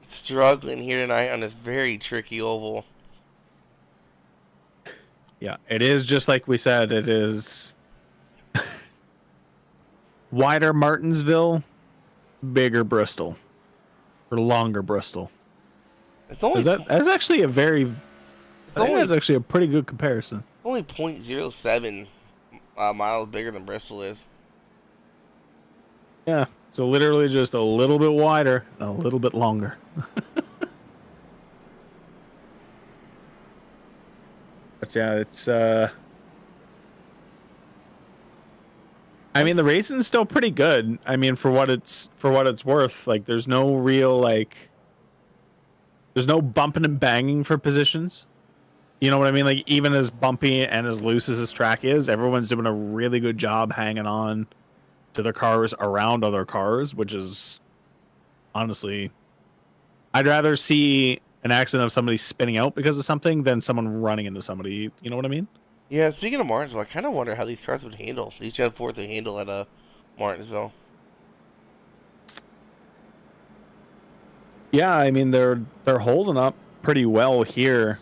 struggling here tonight on this very tricky oval. Yeah, it is just like we said. It is wider Martinsville, bigger Bristol, or longer Bristol. It's only that's actually a very. That's actually a pretty good comparison. Only 0.07 miles bigger than Bristol is. Yeah, so literally just a little bit wider and a little bit longer. But yeah, it's I mean, the racing's still pretty good. I mean, for what it's worth, like there's no real there's no bumping and banging for positions. You know what I mean? Like even as bumpy and as loose as this track is, everyone's doing a really good job hanging on to their cars around other cars, which is honestly, I'd rather see an accident of somebody spinning out because of something than someone running into somebody. You know what I mean? Yeah, speaking of Martinsville, I kind of wonder how these cars would handle, these Gen 4s would handle at Martinsville. Yeah, I mean, they're holding up pretty well here.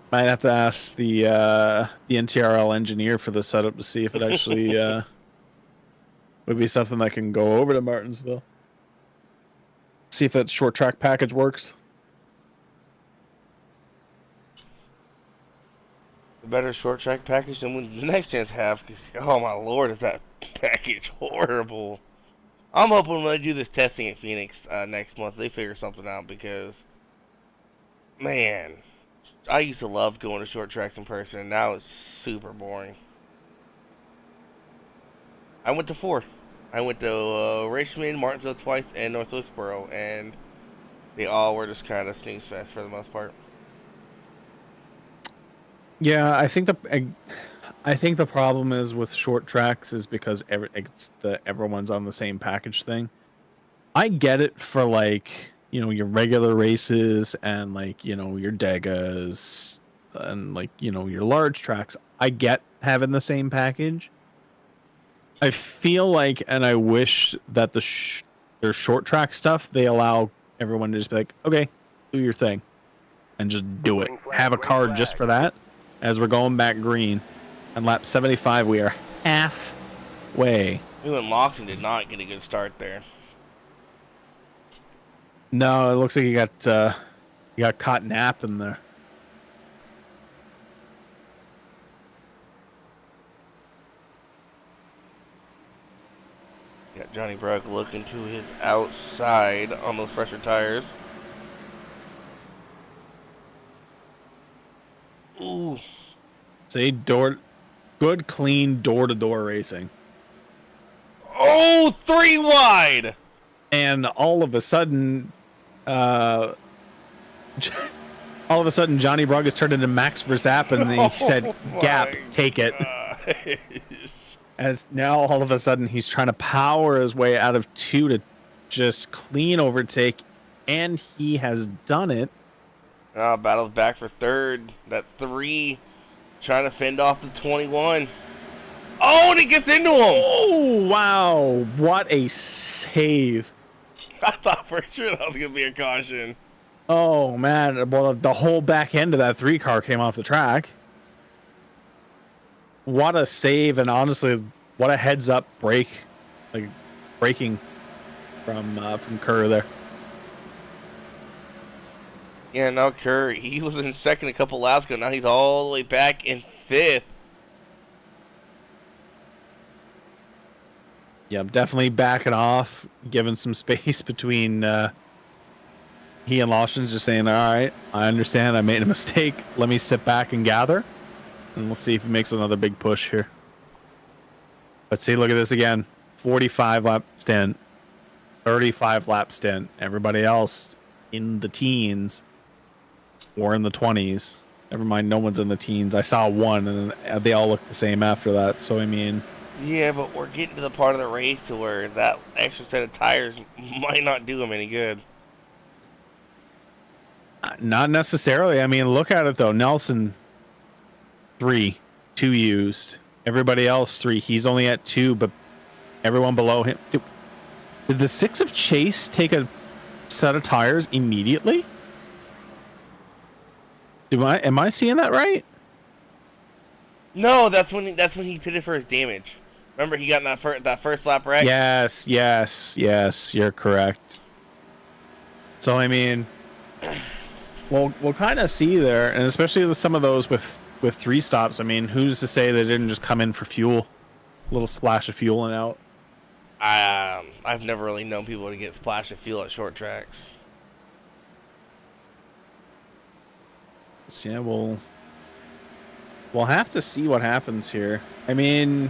Might have to ask the NTRL engineer for the setup to see if it actually would be something that can go over to Martinsville. See if that short track package works. A better short track package than what the next gens have. Oh my lord, is that package horrible. I'm hoping when they do this testing at Phoenix next month, they figure something out because, man, I used to love going to short tracks in person, and now it's super boring. I went to 4. I went to Richmond, Martinsville twice, and North Wilkesboro, and they all were just kind of snooze fest for the most part. Yeah, I think the problem is with short tracks is because everyone's on the same package thing. I get it for like, your regular races and like, your Degas and like, your large tracks. I get having the same package. I feel like, and I wish that their short track stuff, they allow everyone to just be like, okay, do your thing and just do it. Green flag, Have a green card just flag. for that. As we're going back green, and lap 75, we are halfway. Even Lawson did not get a good start there. No, it looks like you got caught napping there. Got Johnny Brock looking to his outside on those fresher tires. Ooh. See, good, clean door-to-door racing. Oh, 3 wide! And all of a sudden, Johnny Brugg has turned into Max Verstappen, and he said, "Gap, take it." As now all of a sudden he's trying to power his way out of 2 to just clean overtake, and he has done it. Battle's back for third. That 3 trying to fend off the 21. Oh, and he gets into him! Oh, wow. What a save. I thought for sure that was going to be a caution. Oh, man. Well, the whole back end of that 3 car came off the track. What a save, and honestly, what a heads-up break. Like, breaking from Kerr there. Yeah, now Kerr, he was in second a couple laps ago. Now he's all the way back in 5th. Yeah, I'm definitely backing off, giving some space between he and Lawson's, just saying, all right, I understand I made a mistake. Let me sit back and gather, and we'll see if he makes another big push here. Let's see, look at this again. 45 lap stint, 35 lap stint. Everybody else in the teens or in the 20s. Never mind, no one's in the teens. I saw one, and they all look the same after that. So, I mean... Yeah, but we're getting to the part of the race to where that extra set of tires might not do him any good. Not necessarily. I mean, look at it, though. Nelson, 3, 2 used. Everybody else, 3. He's only at 2, but everyone below him... Did the 6 of Chase take a set of tires immediately? Am I seeing that right? No, that's when he pitted for his damage. Remember, he got in that first lap wreck? Yes, you're correct. So, I mean, we'll kind of see there, and especially with some of those with 3 stops, I mean, who's to say they didn't just come in for fuel? A little splash of fuel and out. I've never really known people to get splash of fuel at short tracks. So, yeah, we'll have to see what happens here. I mean,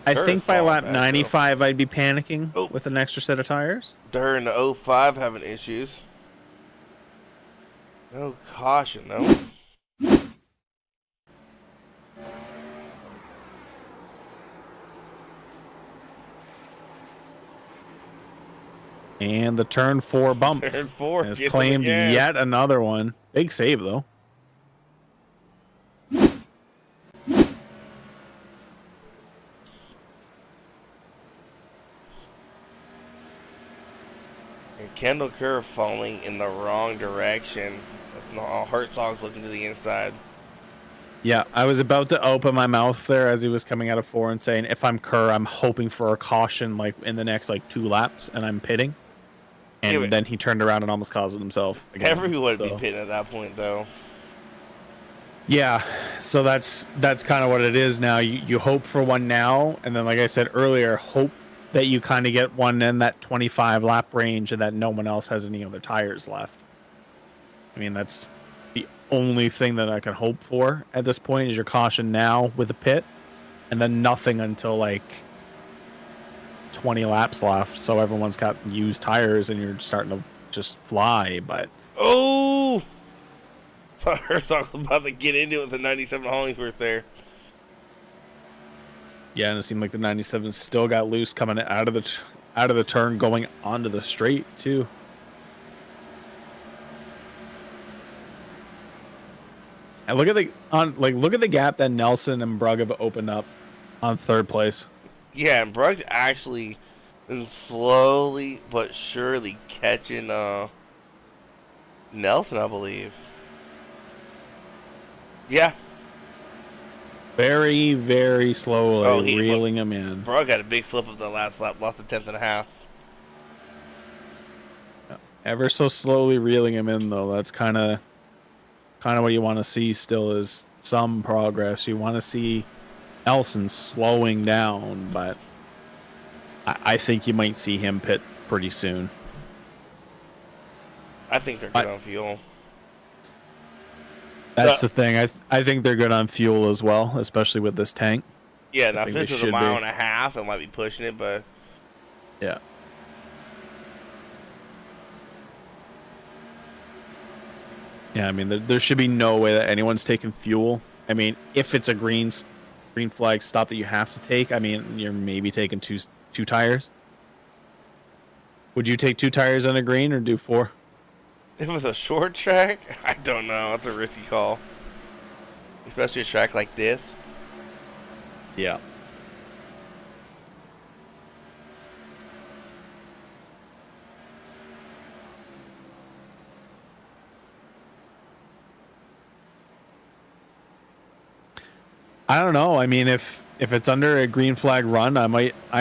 I think by lap 95 I'd be panicking with an extra set of tires. During the 05 having issues. No caution, though. And the turn 4 bump Turn 4 has claimed yet another one. Big save, though. And Kendall Kerr falling in the wrong direction. Hertzog's looking to the inside. Yeah, I was about to open my mouth there as he was coming out of 4 and saying, if I'm Kerr, I'm hoping for a caution like in the next 2 laps, and I'm pitting. And then he turned around and almost caused it himself again. Everyone would be pitting at that point, though. Yeah, so that's kind of what it is now. You hope for one now, and then, like I said earlier, hope that you kind of get one in that 25 lap range and that no one else has any other tires left. I mean, that's the only thing that I can hope for at this point is your caution now with the pit, and then nothing until 20 laps left, so everyone's got used tires and you're starting to just fly. But Thought Herzog was about to get into it with the 97 Hollingsworth there. Yeah, and it seemed like the 97 still got loose coming out of the turn, going onto the straight too. And look at the gap that Nelson and Brugge have opened up on third place. Yeah, and Brugge's actually been slowly but surely catching Nelson, I believe. Yeah. Very, very slowly reeling him in. Brugge had a big slip of the last lap, lost a tenth and a half. Ever so slowly reeling him in, though. That's kind of what you want to see still, is some progress. You want to see Nelson slowing down, but I think you might see him pit pretty soon. I think they're good on fuel. That's the thing. I think they're good on fuel as well, especially with this tank. Yeah, now if this was a mile and a half, it might be pushing it, but... Yeah. Yeah, I mean, there should be no way that anyone's taking fuel. I mean, if it's a green flag stop that you have to take, I mean, you're maybe taking two tires. Would you take 2 tires on a green or do 4? If it was a short track, I don't know. That's a risky call. Especially a track like this. Yeah. I don't know. I mean, if it's under a green flag run, I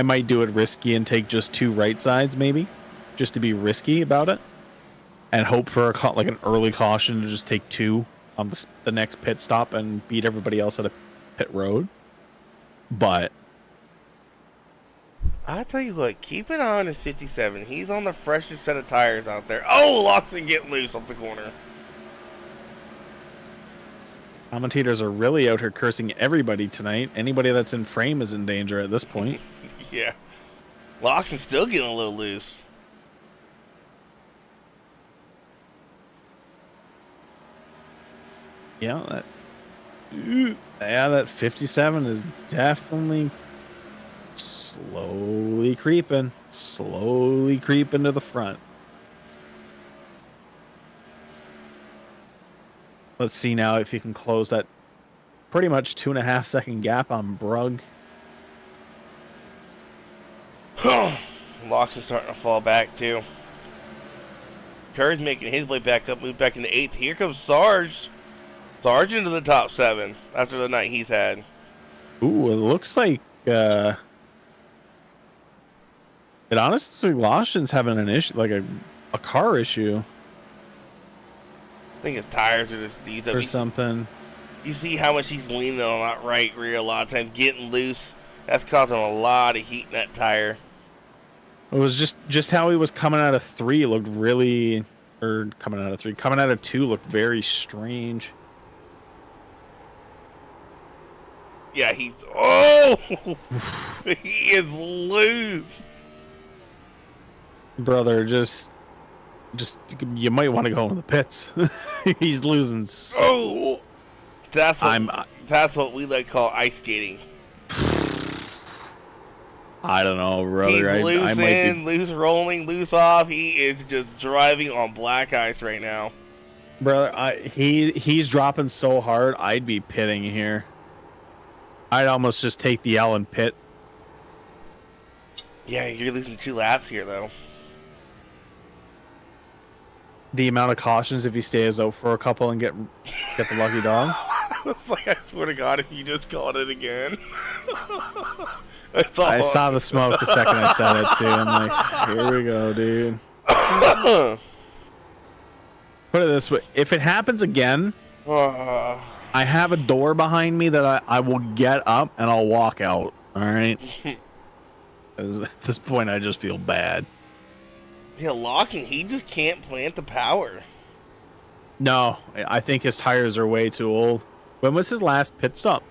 might do it risky and take just 2 right sides, maybe, just to be risky about it, and hope for an early caution to just take 2 on the next pit stop and beat everybody else at a pit road. But I'll tell you what, keep an eye on his 57. He's on the freshest set of tires out there. Oh, Loxton getting loose off the corner. commentators are really out here cursing everybody tonight. Anybody that's in frame is in danger at this point. Yeah. Loxton's still getting a little loose. Yeah, that 57 is definitely slowly creeping to the front. Let's see now if you can close that pretty much 2.5 second gap on Brugge. Loxton's starting to fall back too. Kerr's making his way back up, moved back into 8th. Here comes Sarge. Sarge into the top 7 after the night he's had. Ooh, it looks like it honestly Lawson's having an issue, like a car issue. I think his tires are just these or something. You see how much he's leaning on that right rear a lot of times, getting loose. That's causing a lot of heat in that tire. It was just how he was coming out of 3 looked really, or coming out of 2 looked very strange. Yeah, he is loose. Brother, just you might want to go in the pits. He's losing so. That's what we like call ice skating. I don't know, brother. He's loose I might in, loose rolling, loose off. He is just driving on black ice right now. Brother, he's dropping so hard, I'd be pitting here. I'd almost just take the L and pit. Yeah, you're losing 2 laps here, though. The amount of cautions if he stays out for a couple and get the lucky dog. It's like, I swear to God, if you just called it again. I saw the smoke the second I said it, too. I'm like, here we go, dude. Put it this way. If it happens again, I have a door behind me that I will get up and I'll walk out. All right? At this point, I just feel bad. Yeah, Locking, he just can't plant the power. No, I think his tires are way too old. When was his last pit stop?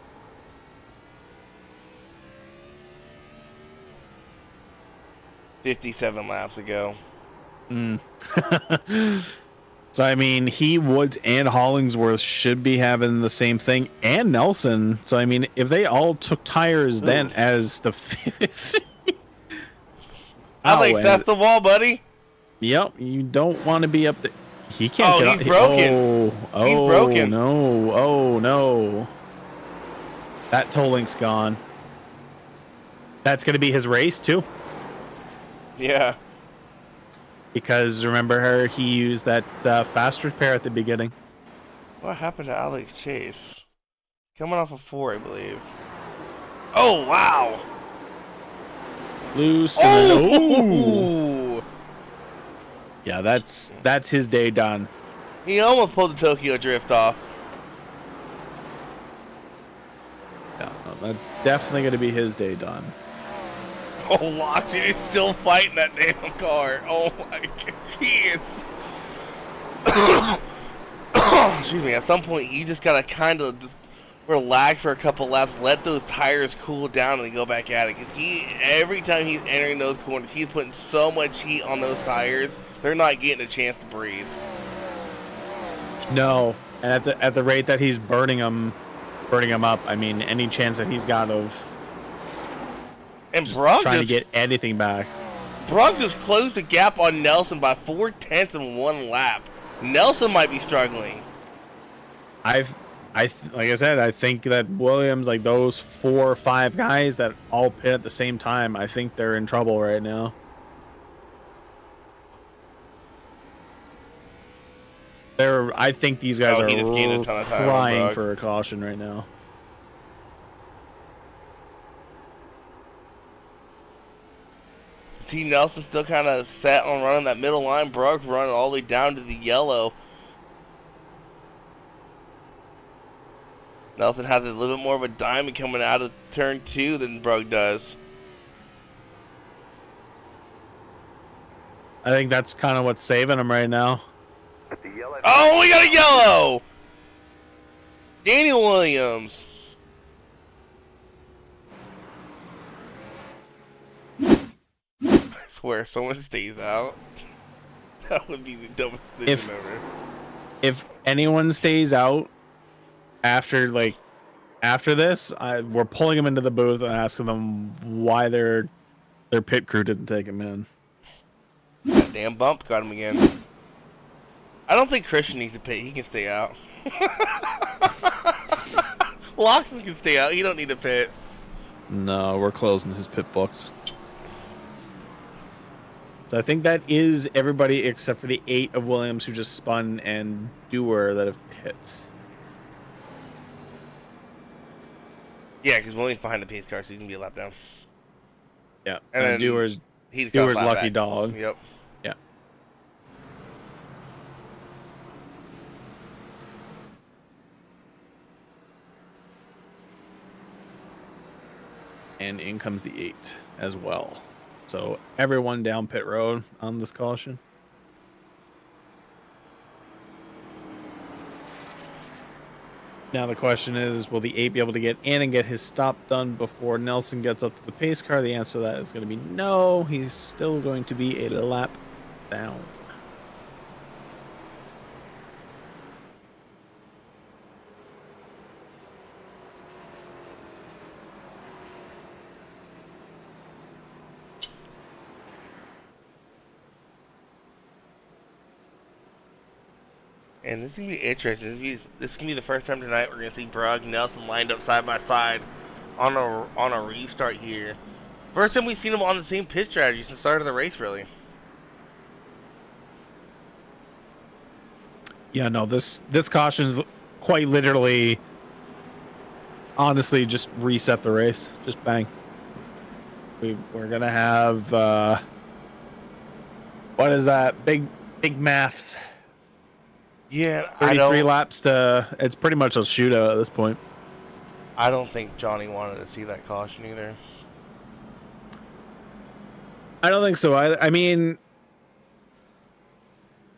$57 laps ago. So I mean, he, Woods, and Hollingsworth should be having the same thing, and Nelson. So I mean, if they all took tires then as the fifth, Alex, that's the wall, buddy. Yep, you don't want to be up there. He can't get he's broken. He's broken. No, oh no. That toll link's gone. That's going to be his race too. Yeah. Because remember he used that fast repair at the beginning. What happened to Alex Chase? Coming off of 4, I believe. Oh, wow. Loose. Oh! Yeah, that's his day done. He almost pulled the Tokyo Drift off. Yeah, no, that's definitely going to be his day done. Oh, Lockton is still fighting that damn car. Oh my god. He is. Excuse me. At some point, you just gotta kind of just relax for a couple laps, let those tires cool down, and then go back at it. Cause every time he's entering those corners, he's putting so much heat on those tires. They're not getting a chance to breathe. No, and at the rate that he's burning them up, I mean, any chance that he's got of. And Brugg trying to get anything back. Brugg just closed the gap on Nelson by 0.4 in 1 lap. Nelson might be struggling. Like I said, I think that Williams, like those 4 or 5 guys that all pit at the same time, I think they're in trouble right now. I think these guys are crying for a caution right now. T. Nelson still kind of set on running that middle line. Brugg's running all the way down to the yellow. Nelson has a little bit more of a diamond coming out of turn 2 than Brugg does. I think that's kind of what's saving him right now. Oh, we got a yellow! Daniel Williams. I swear, if someone stays out, that would be the dumbest decision ever. If anyone stays out after this, we're pulling them into the booth and asking them why their pit crew didn't take him in. That damn bump got him again. I don't think Christian needs to pit. He can stay out. Loxton can stay out. He don't need to pit. No, we're closing his pit books. So I think that is everybody except for the 8 of Williams who just spun and Dewar that have pit. Yeah, because Williams behind the pace car, so he can be a lap down. Yeah, and then Dewar's lucky dog. Yep. Yeah. And in comes the 8 as well. So everyone down pit road on this caution. Now the question is, will the 8 be able to get in and get his stop done before Nelson gets up to the pace car? The answer to that is going to be no. He's still going to be a lap down. And this is going to be interesting. This is going to be the first time tonight we're going to see Brugg and Nelson lined up side by side on a restart here. First time we've seen them on the same pit strategy since the start of the race, really. Yeah, no, this caution is quite literally, honestly, just reset the race. Just bang. We're going to have, what is that? Big maths. Yeah, 33 laps to. It's pretty much a shootout at this point. I don't think Johnny wanted to see that caution either. I don't think so either. I mean,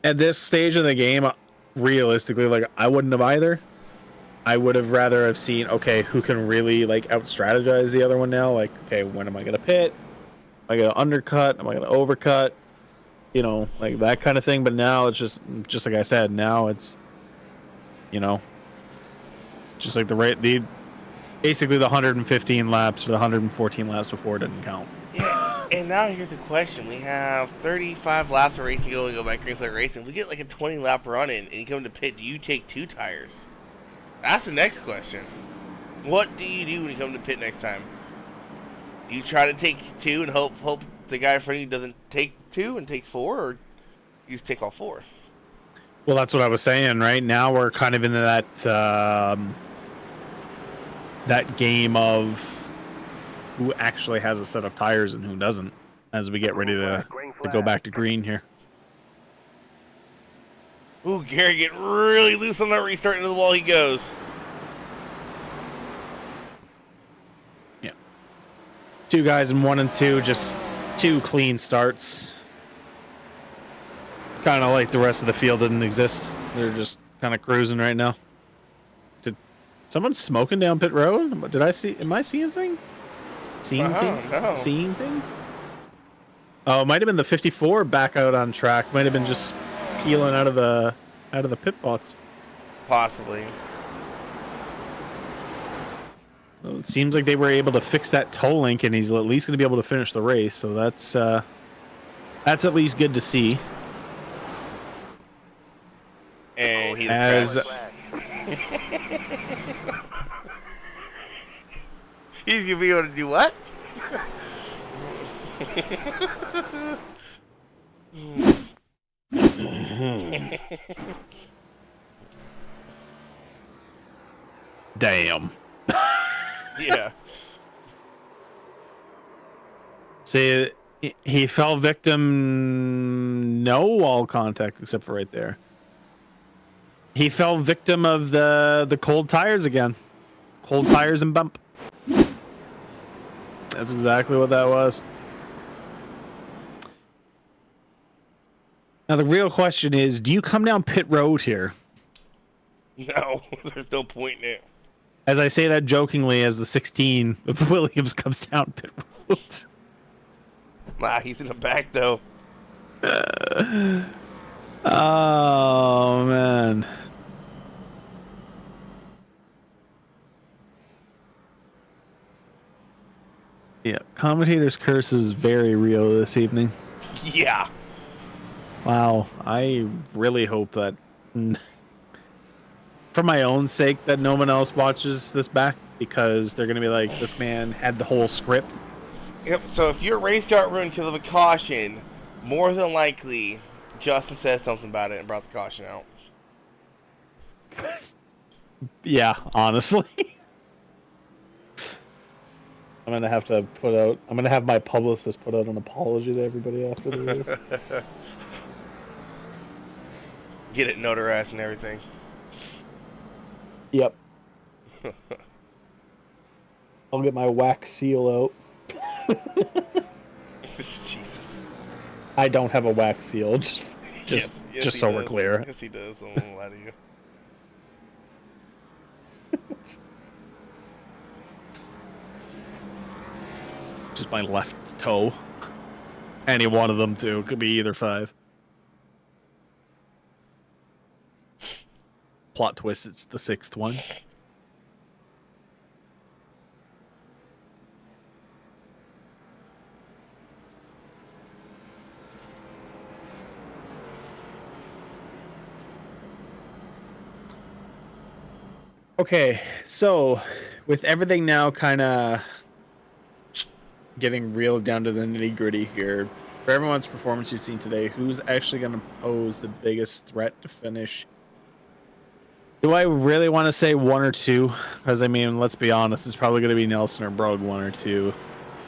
at this stage of the game, realistically, like I wouldn't have either. I would have rather have seen, okay, who can really like out strategize the other one now? Like, okay, when am I gonna pit? Am I gonna undercut? Am I gonna overcut? you know, like that kind of thing. But now it's just like I said, now it's, you know, just like basically the 115 laps or the 114 laps before didn't count. Yeah, and now here's the question. We have 35 laps of racing going to go by green flag racing. If we get like a 20 lap run in and you come to pit, do you take 2 tires? That's the next question. What do you do when you come to pit next time? Do you try to take 2 and hope the guy in front of you doesn't take 2 and takes 4, or you just take all 4? Well, that's what I was saying. Right now, we're kind of into that game of who actually has a set of tires and who doesn't, as we get ready to go back to green here. Ooh, Gary get really loose on that restart, into the wall he goes. Yeah. 2 guys in 1 and 2, just 2 clean starts. Kind of like the rest of the field didn't exist. They're just kind of cruising right now. Did someone smoking down pit road? Did I see? Am I seeing things? Seeing things? No. Seeing things? Oh, it might have been the 54 back out on track. Might have been just peeling out of the pit box. Possibly. So it seems like they were able to fix that toe link, and he's at least going to be able to finish the race. So that's at least good to see. And he he's gonna be able to do what? Damn. Yeah. See, he fell victim. No wall contact except for right there. He fell victim of the cold tires again. Cold tires and bump. That's exactly what that was. Now the real question is, do you come down pit road here? No, there's no point in it. As I say that jokingly, as the 16 of Williams comes down pit road. Nah, he's in the back though. Oh man. Yeah, commentator's curse is very real this evening. Yeah. Wow, I really hope that, for my own sake, that no one else watches this back, because they're gonna be like, this man had the whole script. Yep. So if your race got ruined because of a caution, more than likely, Justin said something about it and brought the caution out. Yeah, honestly. I'm gonna have my publicist put out an apology to everybody after the race. Get it notarized and everything. Yep. I'll get my wax seal out. Jesus. I don't have a wax seal, just so we're clear. Yes, he does. I won't lie to you. Just my left toe. Any one of them too. Could be either 5. Plot twist, it's the 6th one. Okay, so with everything now kind of getting real down to the nitty-gritty here, for everyone's performance you've seen today, who's actually going to pose the biggest threat to finish? Do I really want to say 1 or 2? Because, I mean, let's be honest, it's probably going to be Nelson or Brogue 1 or 2.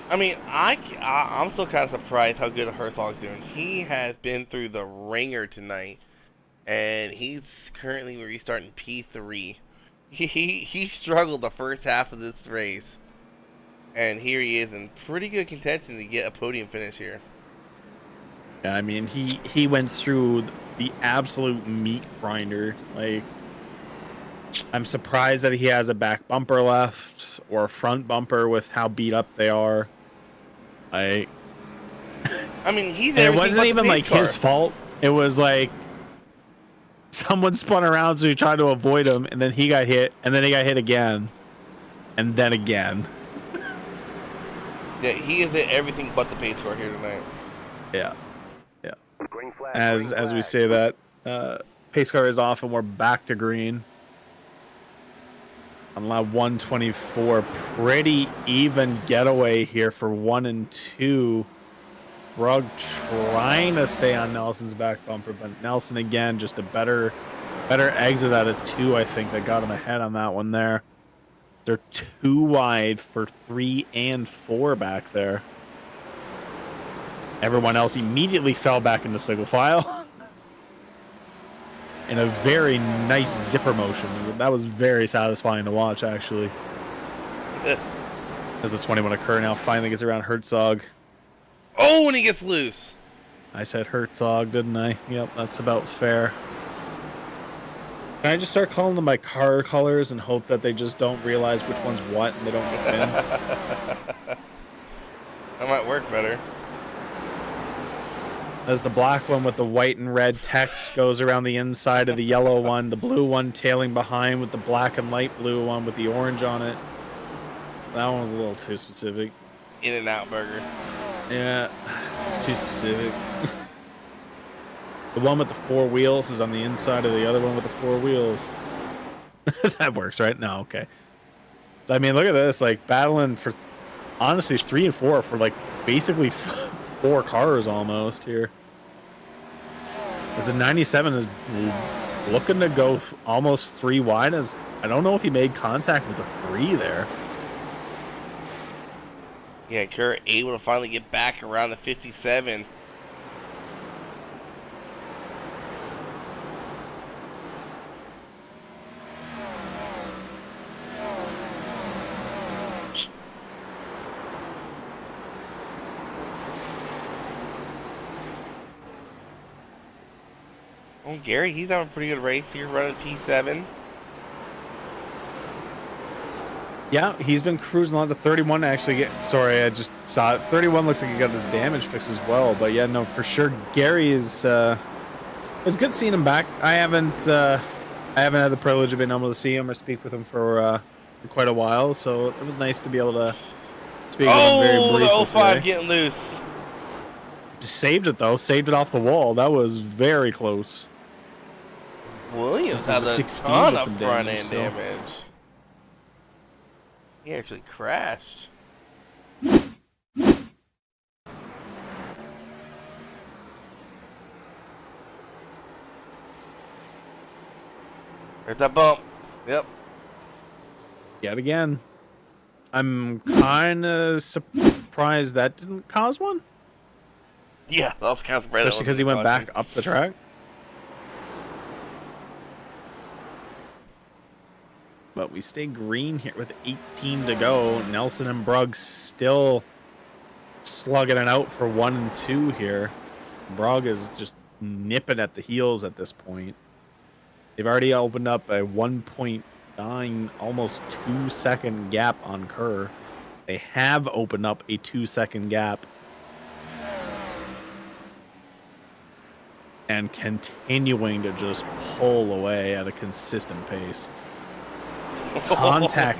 I mean, I'm still kind of surprised how good Herzog's doing. He has been through the ringer tonight, and he's currently restarting P3. He struggled the first half of this race, and here he is in pretty good contention to get a podium finish here. Yeah, I mean, he went through the absolute meat grinder. Like, I'm surprised that he has a back bumper left or a front bumper with how beat up they are. I mean, he's And everything it wasn't but the even pace like car. his fault. It was like someone spun around, so he tried to avoid him, and then he got hit, and then he got hit again, and then again. Yeah, he is everything but the pace car here tonight. Yeah. Green flag. As green we flag. say that, pace car is off, and we're back to green. On lap 124, pretty even getaway here for 1 and 2. Rugg trying to stay on Nelson's back bumper, but Nelson again, just a better exit out of 2, I think, that got him ahead on that one there. They're 2 wide for 3 and 4 back there. Everyone else immediately fell back into single file. In a very nice zipper motion. That was very satisfying to watch, actually. As the 21 occur now finally gets around Herzog. Oh, and he gets loose. I said Herzog, didn't I? Yep, that's about fair. Can I just start calling them by car colors and hope that they just don't realize which one's what and they don't spin? That might work better. As the black one with the white and red text goes around the inside of the yellow one, the blue one tailing behind with the black and light blue one with the orange on it. That one was a little too specific. In-N-Out burger. Yeah, it's too specific. The one with the 4 wheels is on the inside of the other one with the 4 wheels. That works, right? No, okay. So, I mean, look at this, like, battling for, honestly, 3 and 4 for, like, basically 4 cars almost here. As the 97 is looking to go almost 3 wide. As I don't know if he made contact with the 3 there. Yeah, Kerr able to finally get back around the 57. Oh, Gary, he's having a pretty good race here, running P7. Yeah, he's been cruising along to 31 to actually get. Sorry, I just saw it. 31 looks like he got his damage fixed as well. But yeah, no, for sure, Gary is. It's good seeing him back. I haven't had the privilege of being able to see him or speak with him for quite a while, so it was nice to be able to speak with him very briefly. Oh, the 05 today. getting loose. Saved it though. Saved it off the wall. That was very close. Williams had a 16 ton with of some front damage, end so. damage. He actually crashed. There's that bump. Yep. Yet again. I'm kind of surprised that didn't cause one. Yeah, that was kind of surprising. Especially because he went back up the track. But we stay green here with 18 to go. Nelson and Brugg still slugging it out for 1 and 2 here. Brugg is just nipping at the heels at this point. They've already opened up a 1.9, almost 2-second gap on Kerr. They have opened up a 2-second gap. And continuing to just pull away at a consistent pace. Contact,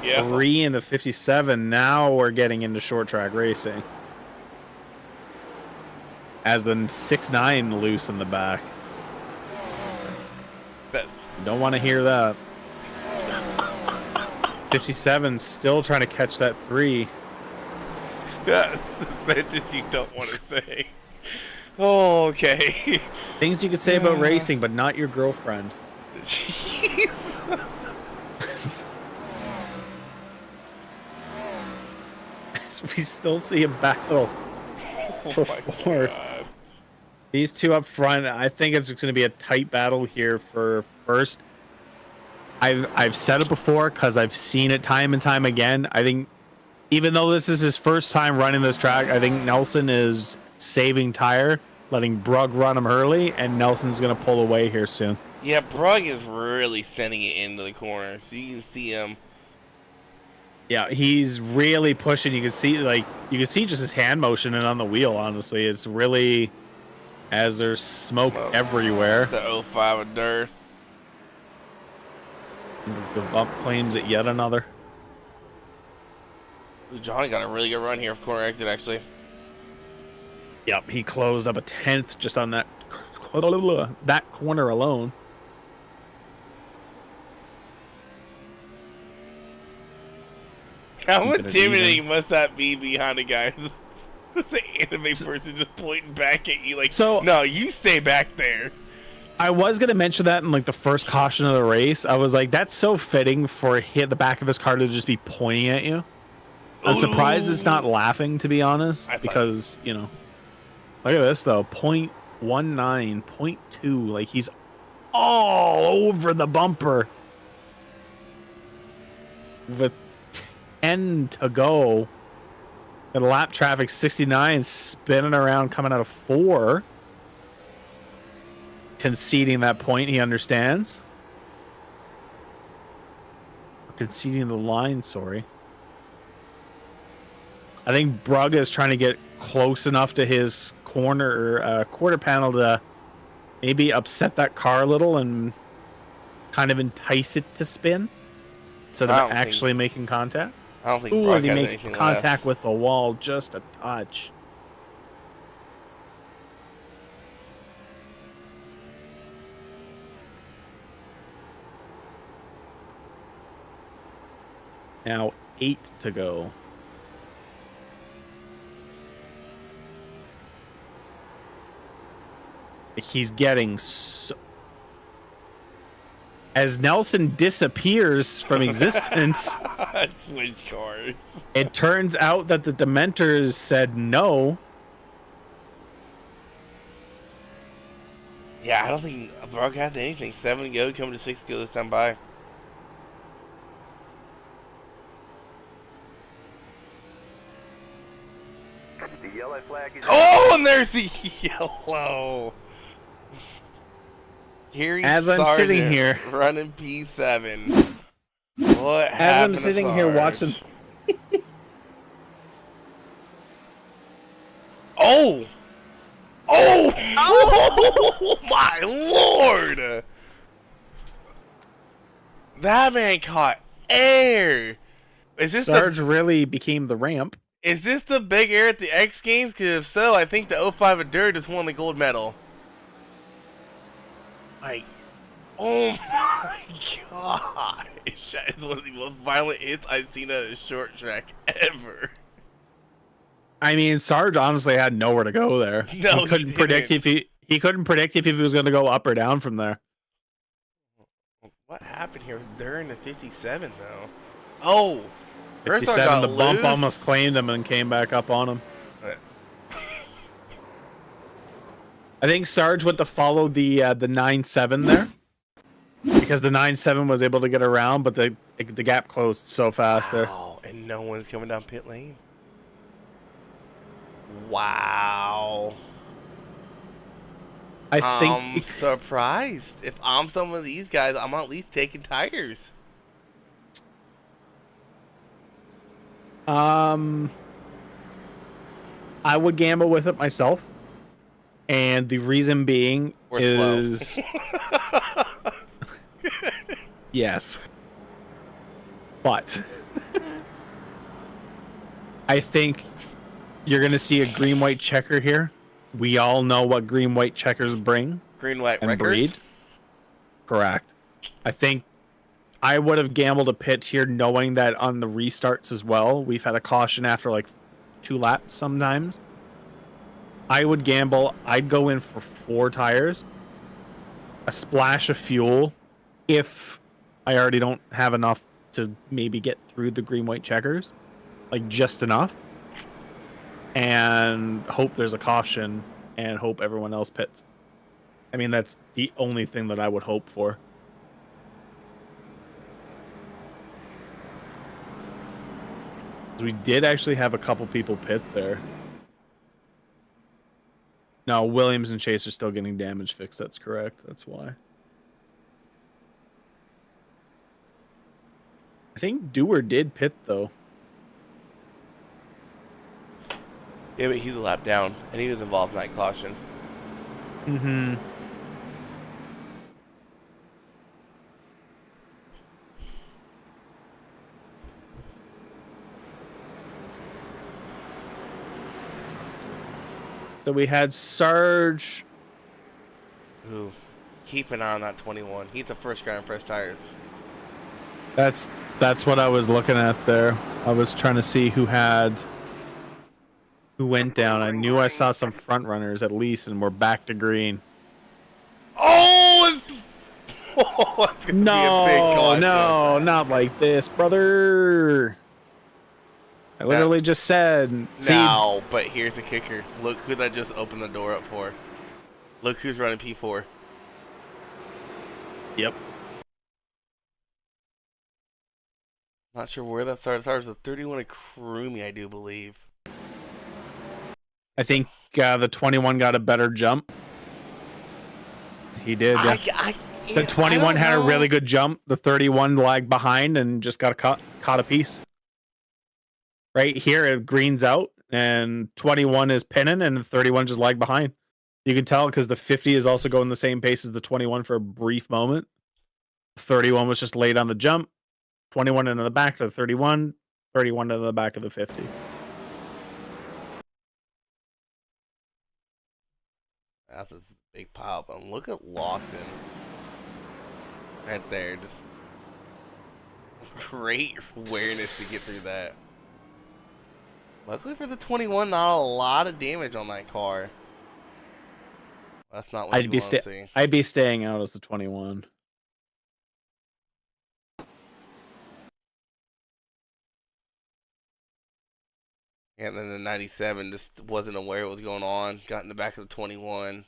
yeah. 3 into 57. Now we're getting into short track racing. As the 6.9 loose in the back. Don't want to hear that. 57 still trying to catch that 3. That's the sentence you don't want to say. Oh, okay. Things you could say about racing, but not your girlfriend. Jeez. We still see a battle for fourth. God. These two up front, I think it's going to be a tight battle here for first. I've said it before because I've seen it time and time again. I think even though this is his first time running this track, I think Nelson is saving tire, letting Brugg run him early, and Nelson's going to pull away here soon. Yeah, Brugg is really sending it into the corner, so you can see him. Yeah, he's really pushing. You can see just his hand motioning on the wheel. Honestly, it's really as there's smoke everywhere. The 05 of dirt. The bump claims it yet another. Johnny got a really good run here of corner exit, actually. Yep, he closed up a 10th just on that corner alone. How intimidating must that be behind a guy who's an anime person just pointing back at you like, so, no, you stay back there. I was going to mention that in like the first caution of the race. I was like, that's so fitting for the back of his car to just be pointing at you. I'm surprised it's not laughing, to be honest, because, you know, look at this though, 0.19, 0.2, like he's all over the bumper with 10 to go. And lap traffic 69 spinning around, coming out of 4. Conceding that point, he understands. Conceding the line, sorry. I think Braga is trying to get close enough to his quarter panel to maybe upset that car a little and kind of entice it to spin instead of actually making contact. I don't think Ooh, Braga as he has makes anything contact left. with the wall, just a touch. Now 8 to go. He's getting so... As Nelson disappears from existence, Switch cars. it turns out that the Dementors said no. Yeah, I don't think Braga had anything. 7 to go, coming to 6 to go this time by. The yellow flag is And there's the yellow. Here As I'm sitting here, running P7. What happened? As I'm sitting here watching. Oh, my lord! That man caught air. Is this Sarge really became the ramp? Is this the big air at the X Games? Because if so, I think the 05 of Dirt has won the gold medal. Like, oh my gosh. That is one of the most violent hits I've seen at a short track ever. I mean, Sarge honestly had nowhere to go there. No, he couldn't predict if he couldn't predict if he was going to go up or down from there. What happened here during the 57 though? Oh, 57, the bump almost claimed him and came back up on him. I think Sarge went to follow the 9-7 there, because the 9-7 was able to get around, but the gap closed so fast there. Wow, and no one's coming down pit lane. Wow. I'm surprised. If I'm some of these guys, I'm at least taking tires. I would gamble with it myself. And the reason being is... Yes. But... I think you're going to see a green-white checker here. We all know what green-white checkers bring. Green-white and records? breed. Correct. I think I would have gambled a pit here knowing that on the restarts as well, we've had a caution after like 2 laps sometimes. I would gamble. I'd go in for 4 tires, a splash of fuel, if I already don't have enough to maybe get through the green-white checkers, like just enough, and hope there's a caution and hope everyone else pits. I mean, that's the only thing that I would hope for. We did actually have a couple people pit there. No, Williams and Chase are still getting damage fixed. That's correct. That's why. I think Dewar did pit, though. Yeah, but he's a lap down, and he was involved in that caution. Mm-hmm. So we had Sarge. Ooh, keep an eye on that 21. He's the first guy on fresh tires. That's what I was looking at there. I was trying to see who went down. I knew I saw some front runners at least, and we're back to green. Oh, it's gonna be a big caution. No, not like this, brother. I literally just said. No, but here's the kicker. Look who that just opened the door up for. Look who's running P4. Yep. Not sure where that started. It started with 31 at Krumi, I do believe. I think the 21 got a better jump. He did. Yeah. The 21 had a really good jump. The 31 lagged behind and just got caught a piece. Right here, it greens out, and 21 is pinning, and 31 just lagged behind. You can tell because the 50 is also going the same pace as the 21 for a brief moment. 31 was just late on the jump. 21 into the back of the 31. 31 into the back of the 50. That's a big pile. But look at Lawson. Right there. Just great awareness to get through that. Luckily for the 21, not a lot of damage on that car. That's not what you want to see. I'd be staying out as the 21. And then the 97 just wasn't aware what was going on. Got in the back of the 21.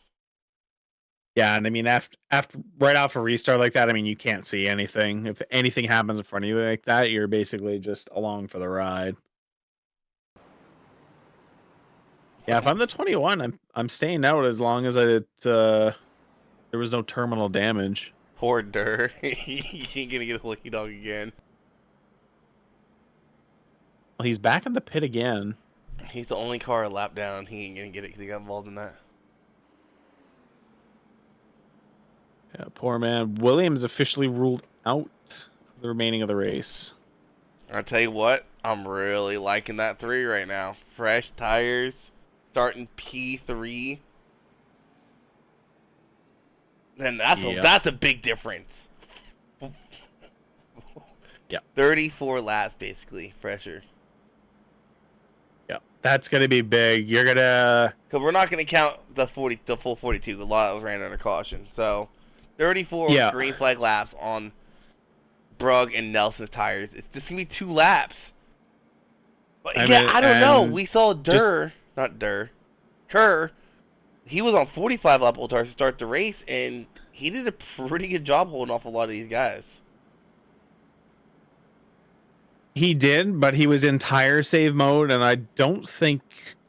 Yeah, and I mean, after right off a restart like that, I mean, you can't see anything. If anything happens in front of you like that, you're basically just along for the ride. Yeah, if I'm the 21, I'm staying out as long as there was no terminal damage. Poor Durr. He ain't gonna get a lucky dog again. Well, he's back in the pit again. He's the only car a lap down. He ain't gonna get it because he got involved in that. Yeah, poor man. Williams officially ruled out the remaining of the race. I'll tell you what, I'm really liking that 3 right now. Fresh tires, starting P3. Then that's a big difference. Yeah. 34 laps basically, fresher. Yeah, that's gonna be big. You're gonna Because we're not gonna count the full 42. A lot was ran under caution. So 34 green flag laps on Brugg and Nelson's tires. It's just gonna be 2 laps. But I don't know. We saw Kerr. He was on 45 lap old tires to start the race, and he did a pretty good job holding off a lot of these guys. He did, but he was in tire save mode, and I don't think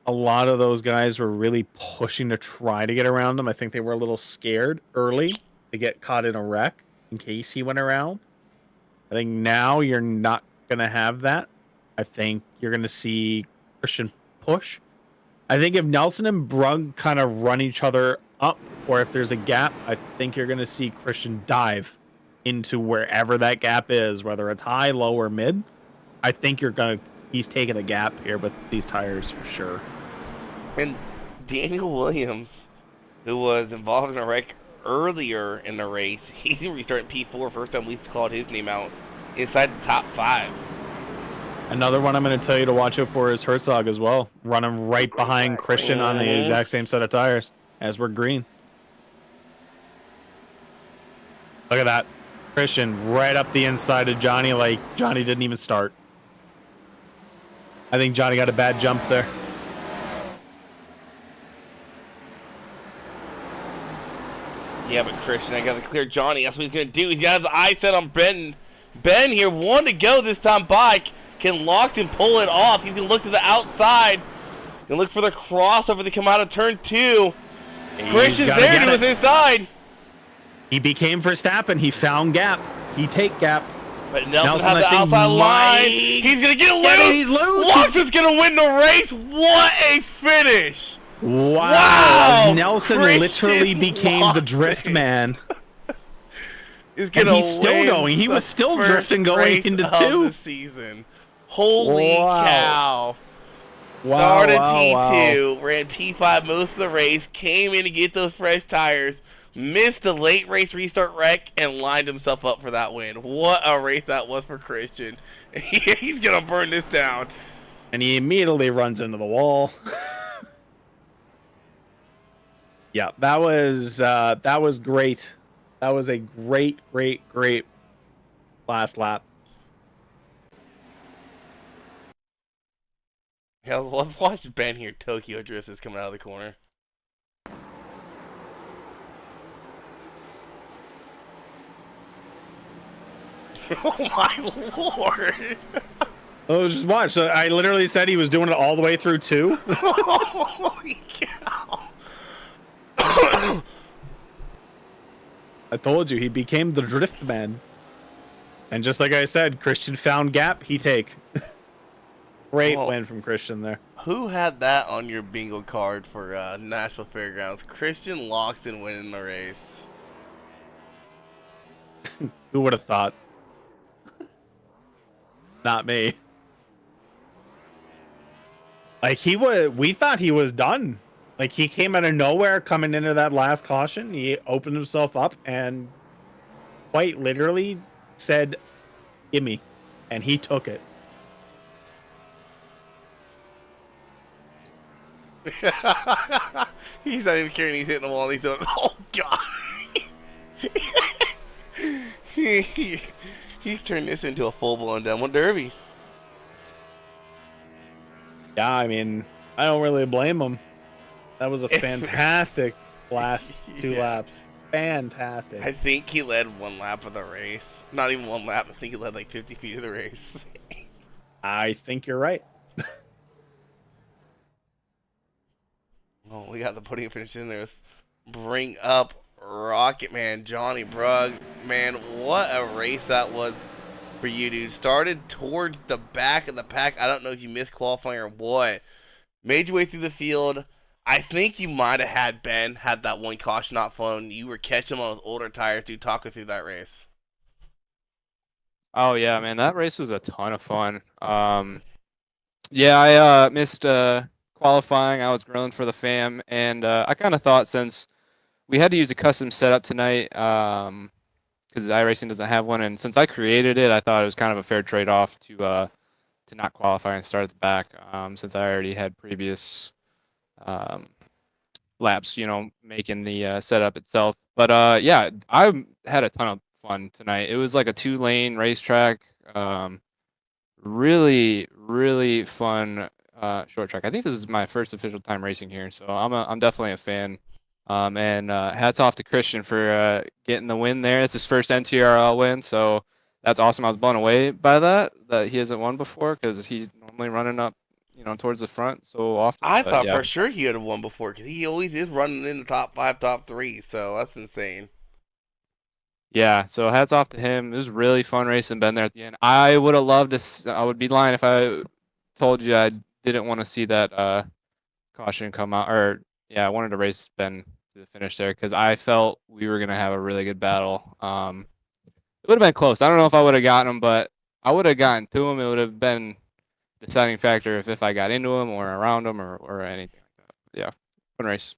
a lot of those guys were really pushing to try to get around him. I think they were a little scared early to get caught in a wreck in case he went around. I think now you're not going to have that. I think you're going to see Christian push. I think if Nelson and Brugg kind of run each other up, or if there's a gap, I think you're going to see Christian dive into wherever that gap is, whether it's high, low, or mid. I think he's taking a gap here with these tires for sure. And Daniel Williams, who was involved in a wreck earlier in the race, he's restarting P4. First time we called his name out inside the top 5. Another one I'm going to tell you to watch out for is Herzog as well, running right behind Christian on the exact same set of tires as we're green. Look at that. Christian right up the inside of Johnny like Johnny didn't even start. I think Johnny got a bad jump there. Yeah, but Christian, I got to clear Johnny. That's what he's going to do. He's got his eye set on Ben. Ben here, 1 to go this time by. Can Lockton pull it off? He's going to look to the outside. Going to look for the crossover to come out of turn 2. Christian's there to his inside. He became Verstappen. He found gap. He take gap. But Nelson Nelson, has I the think, outside line. might He's gonna get get it. loose. He's loose. Watson's gonna win the race. What a finish! Wow. As Nelson Christian literally became the drift Watson man. is And gonna he's still win going. He the was still first drifting going race into of 2. the season. Holy Wow. cow! Wow, Started wow, P2, ran P5 most of the race, came in to get those fresh tires, missed the late race restart wreck, and lined himself up for that win. What a race that was for Christian. He's gonna burn this down. And he immediately runs into the wall. Yeah, that was great. That was a great last lap. Yeah, let's watch Ben here. Tokyo Drift is coming out of the corner. Oh my lord! Oh, just watch. So I literally said he was doing it all the way through 2. Holy cow! I told you, he became the drift man. And just like I said, Christian found gap, he take. Great win from Christian there. Who had that on your bingo card for Nashville Fairgrounds? Christian Loxton winning the race. Who would have thought? Not me. Like, we thought he was done. Like, he came out of nowhere coming into that last caution. He opened himself up and quite literally said, "Gimme," and he took it. He's not even caring. He's hitting the wall. He's doing. Oh god! He's turned this into a full-blown demo derby. Yeah, I mean, I don't really blame him. That was a fantastic last 2 laps. Fantastic. I think he led 1 lap of the race. Not even 1 lap. I think he led like 50 feet of the race. I think you're right. Oh, we got the podium finish in there. Let's bring up Rocket Man, Johnny Brugg. Man, what a race that was for you, dude. Started towards the back of the pack. I don't know if you missed qualifying or what. Made your way through the field. I think you might have had Ben, had that one caution not flown. You were catching him on those older tires, dude. Talk us through that race. Oh yeah, man, that race was a ton of fun. Yeah, I missed qualifying. I was grilling for the fam, and I kind of thought since we had to use a custom setup tonight, because iRacing doesn't have one, and since I created it, I thought it was kind of a fair trade-off to not qualify and start at the back, since I already had previous laps, making the setup itself. But yeah, I had a ton of fun tonight. It was like a 2-lane racetrack. Really fun short track. I think this is my first official time racing here, so I'm definitely a fan. And hats off to Christian for getting the win there. It's his first NTRL win, so that's awesome. I was blown away by that he hasn't won before, because he's normally running up, towards the front so often. I thought for sure he would have won before, because he always is running in the top 5, top 3, so that's insane. Yeah, so hats off to him. It was really fun racing Ben there at the end. I would have loved to. I would be lying if I told you I didn't want to see that caution come out. Or yeah, I wanted to race Ben to the finish there, because I felt we were gonna have a really good battle. It would have been close. I don't know if I would have gotten him, but I would have gotten to him. It would have been a deciding factor if I got into him or around him or anything like that. Yeah, fun race.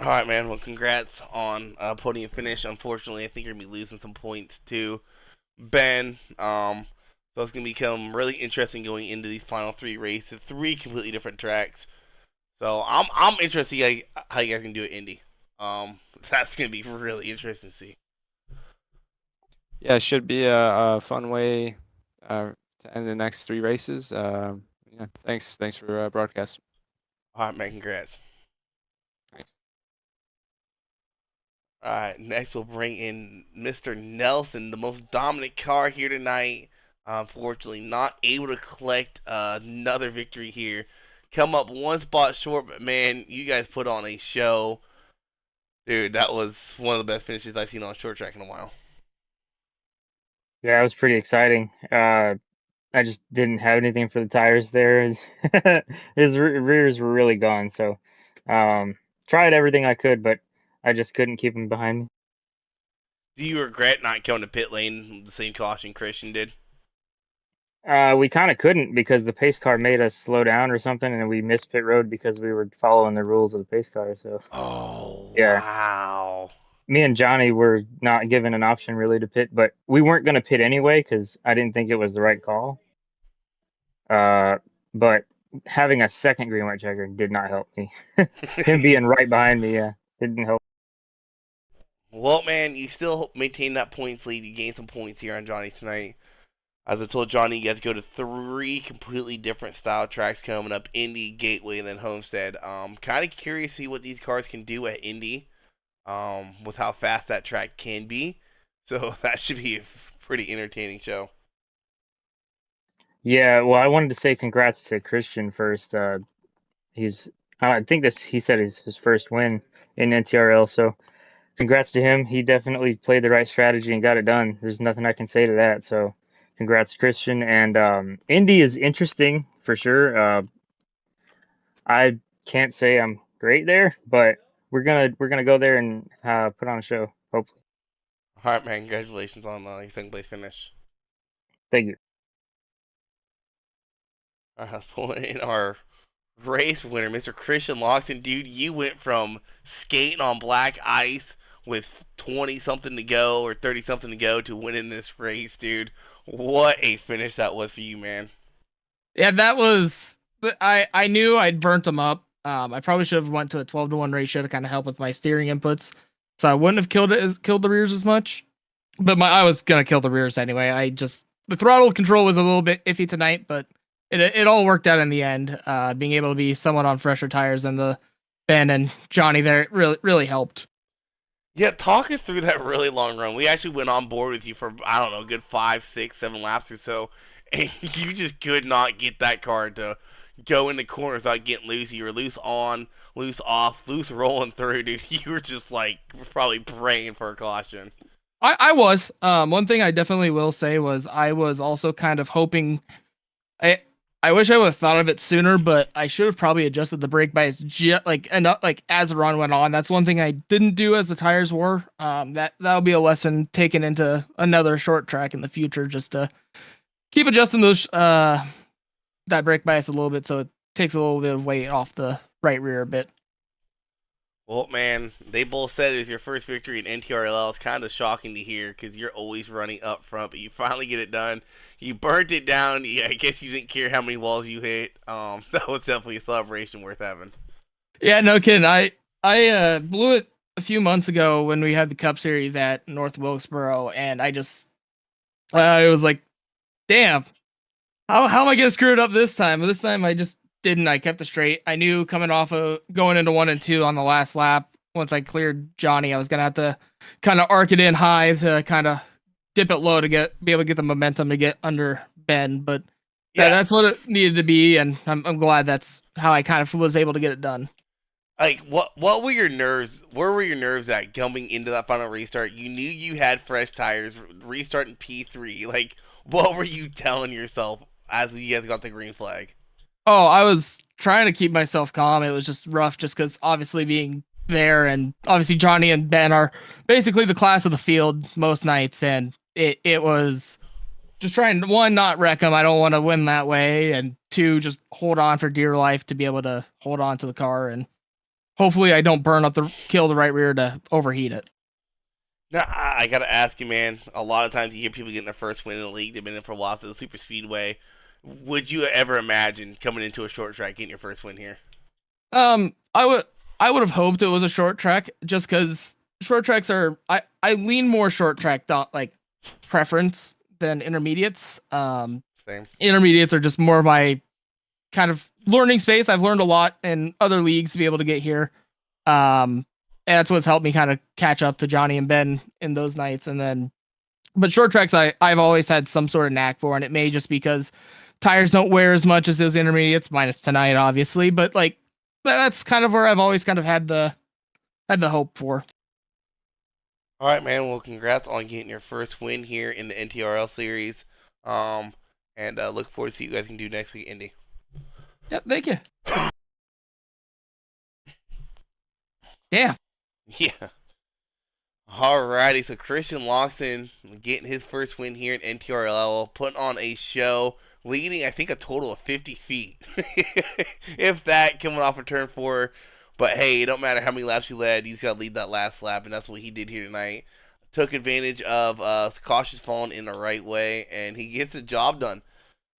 All right, man. Well, congrats on podium finish. Unfortunately, I think you're going to be losing some points to Ben. So it's going to become really interesting going into these final 3 races. 3 completely different tracks. So I'm interested to see how you guys can do it, Indy. That's going to be really interesting to see. Yeah, it should be a fun way to end the next 3 races. Yeah, thanks for broadcast. All right, man. Congrats. Thanks. All right, next we'll bring in Mr. Nelson, the most dominant car here tonight. Unfortunately, not able to collect another victory here. Come up 1 spot short, but man, you guys put on a show. Dude, that was one of the best finishes I've seen on a short track in a while. Yeah, it was pretty exciting. I just didn't have anything for the tires there. His rears were really gone, so tried everything I could, but I just couldn't keep him behind me. Do you regret not going to pit lane the same caution Christian did? We kind of couldn't because the pace car made us slow down or something, and we missed pit road because we were following the rules of the pace car. So Oh, yeah, wow. me and Johnny were not given an option really to pit, but we weren't going to pit anyway because I didn't think it was the right call. But having a second green white checker did not help me. Him being right behind me, yeah, didn't help. Well, man, you still maintain that points lead. You gain some points here on Johnny tonight. As I told Johnny, you guys go to 3 completely different style tracks coming up: Indy, Gateway, and then Homestead. Kind of curious to see what these cars can do at Indy, with how fast that track can be. So that should be a pretty entertaining show. Yeah, well, I wanted to say congrats to Christian first. He's, I think this, he said his first win in NTRL, so congrats to him. He definitely played the right strategy and got it done. There's nothing I can say to that. So congrats to Christian. And Indy is interesting for sure. I can't say I'm great there, but we're gonna go there and put on a show. Hopefully. All right, man. Congratulations on your second place finish. Thank you. All right, let's pull in our race winner, Mr. Christian Loxton. Dude, you went from skating on black ice with 20 something to go or 30 something to go to winning this race, dude. What a finish that was for you, man. Yeah, that was. I knew I'd burnt them up. I probably should have went to a 12-to-1 ratio to kind of help with my steering inputs, so I wouldn't have killed the rears as much. But I was gonna kill the rears anyway. The throttle control was a little bit iffy tonight, but it all worked out in the end. Being able to be somewhat on fresher tires than the Ben and Johnny there really helped. Yeah, talk us through that really long run. We actually went on board with you for, I don't know, a good 5, 6, 7 laps or so, and you just could not get that car to go in the corner without getting loose. You were loose on, loose off, loose rolling through, dude. You were just like probably praying for a caution. I was. One thing I definitely will say was I was also kind of hoping. I wish I would have thought of it sooner, but I should have probably adjusted the brake bias as the run went on. That's one thing I didn't do as the tires wore. That'll be a lesson taken into another short track in the future, just to keep adjusting those that brake bias a little bit so it takes a little bit of weight off the right rear a bit. Well, man, they both said it was your first victory in NTRL. It's kind of shocking to hear because you're always running up front, but you finally get it done. You burnt it down. Yeah, I guess you didn't care how many walls you hit. That was definitely a celebration worth having. Yeah, no kidding. I blew it a few months ago when we had the Cup Series at North Wilkesboro, and I was like, damn, how am I gonna screw it up this time? But this time I just didn't. I kept it straight. I knew coming off of going into 1 and 2 on the last lap, once I cleared Johnny, I was gonna have to kind of arc it in high to kind of dip it low to be able to get the momentum to get under Ben. But yeah, that's what it needed to be, and I'm glad that's how I kind of was able to get it done. Like, what were your nerves? Where were your nerves at coming into that final restart? You knew you had fresh tires, restarting P3. Like, what were you telling yourself as you guys got the green flag? Oh, I was trying to keep myself calm. It was just rough just because obviously being there, and obviously Johnny and Ben are basically the class of the field most nights, and it was just trying to, 1, not wreck them. I don't want to win that way, and 2, just hold on for dear life to be able to hold on to the car, and hopefully I don't kill the right rear to overheat it. Now, I gotta ask you, man. A lot of times you hear people getting their first win in the league. They've been in for a while, so the super speedway. Would you ever imagine coming into a short track getting your first win here? I would have hoped it was a short track, just because short tracks are I lean more short track like preference than intermediates. Same. Intermediates are just more of my kind of learning space. I've learned a lot in other leagues to be able to get here. And that's what's helped me kind of catch up to Johnny and Ben in those nights. But short tracks I've always had some sort of knack for, and it may just because tires don't wear as much as those intermediates, minus tonight, obviously. But like that's kind of where I've always kind of had the hope for. All right, man. Well, congrats on getting your first win here in the NTRL series. And look forward to see what you guys can do next week, Indy. Yep, thank you. Damn. Yeah. Alrighty, so Christian Loxton getting his first win here in NTRL, putting on a show, leading I think a total of 50 feet, if that, coming off of turn 4. But hey, it don't matter how many laps you led, you just gotta lead that last lap, and that's what he did here tonight. Took advantage of cautious falling in the right way, and he gets the job done.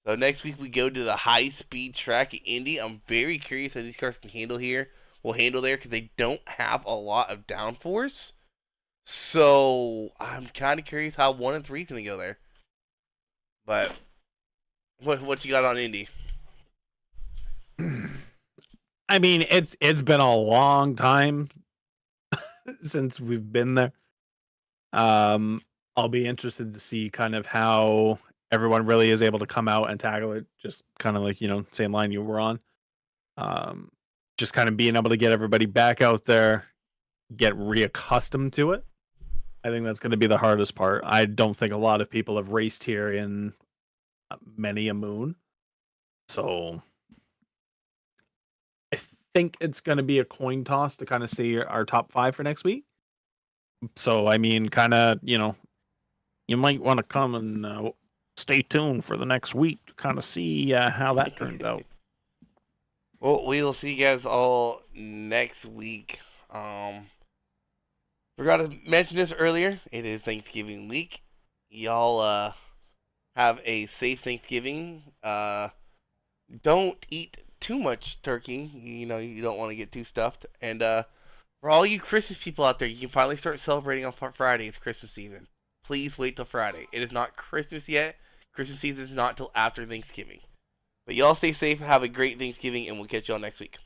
So next week we go to the high-speed track at Indy. I'm very curious how these cars can handle here. Will handle there because they don't have a lot of downforce. So I'm kind of curious how 1 and 3 is gonna go there. But what you got on Indy? I mean, it's been a long time since we've been there. I'll be interested to see kind of how everyone really is able to come out and tackle it, just kind of like, same line you were on. Just kind of being able to get everybody back out there, get reaccustomed to it. I think that's going to be the hardest part. I don't think a lot of people have raced here in many a moon. So I think it's going to be a coin toss to kind of see our top 5 for next week. So, I mean, kind of, you might want to come and stay tuned for the next week to kind of see how that turns out. Well, we will see you guys all next week. Forgot to mention this earlier. It is Thanksgiving week. Y'all have a safe Thanksgiving. Don't eat too much turkey. You don't want to get too stuffed. And for all you Christmas people out there, you can finally start celebrating on Friday. It's Christmas season. Please wait till Friday. It is not Christmas yet. Christmas season is not till after Thanksgiving. But y'all stay safe, have a great Thanksgiving, and we'll catch y'all next week.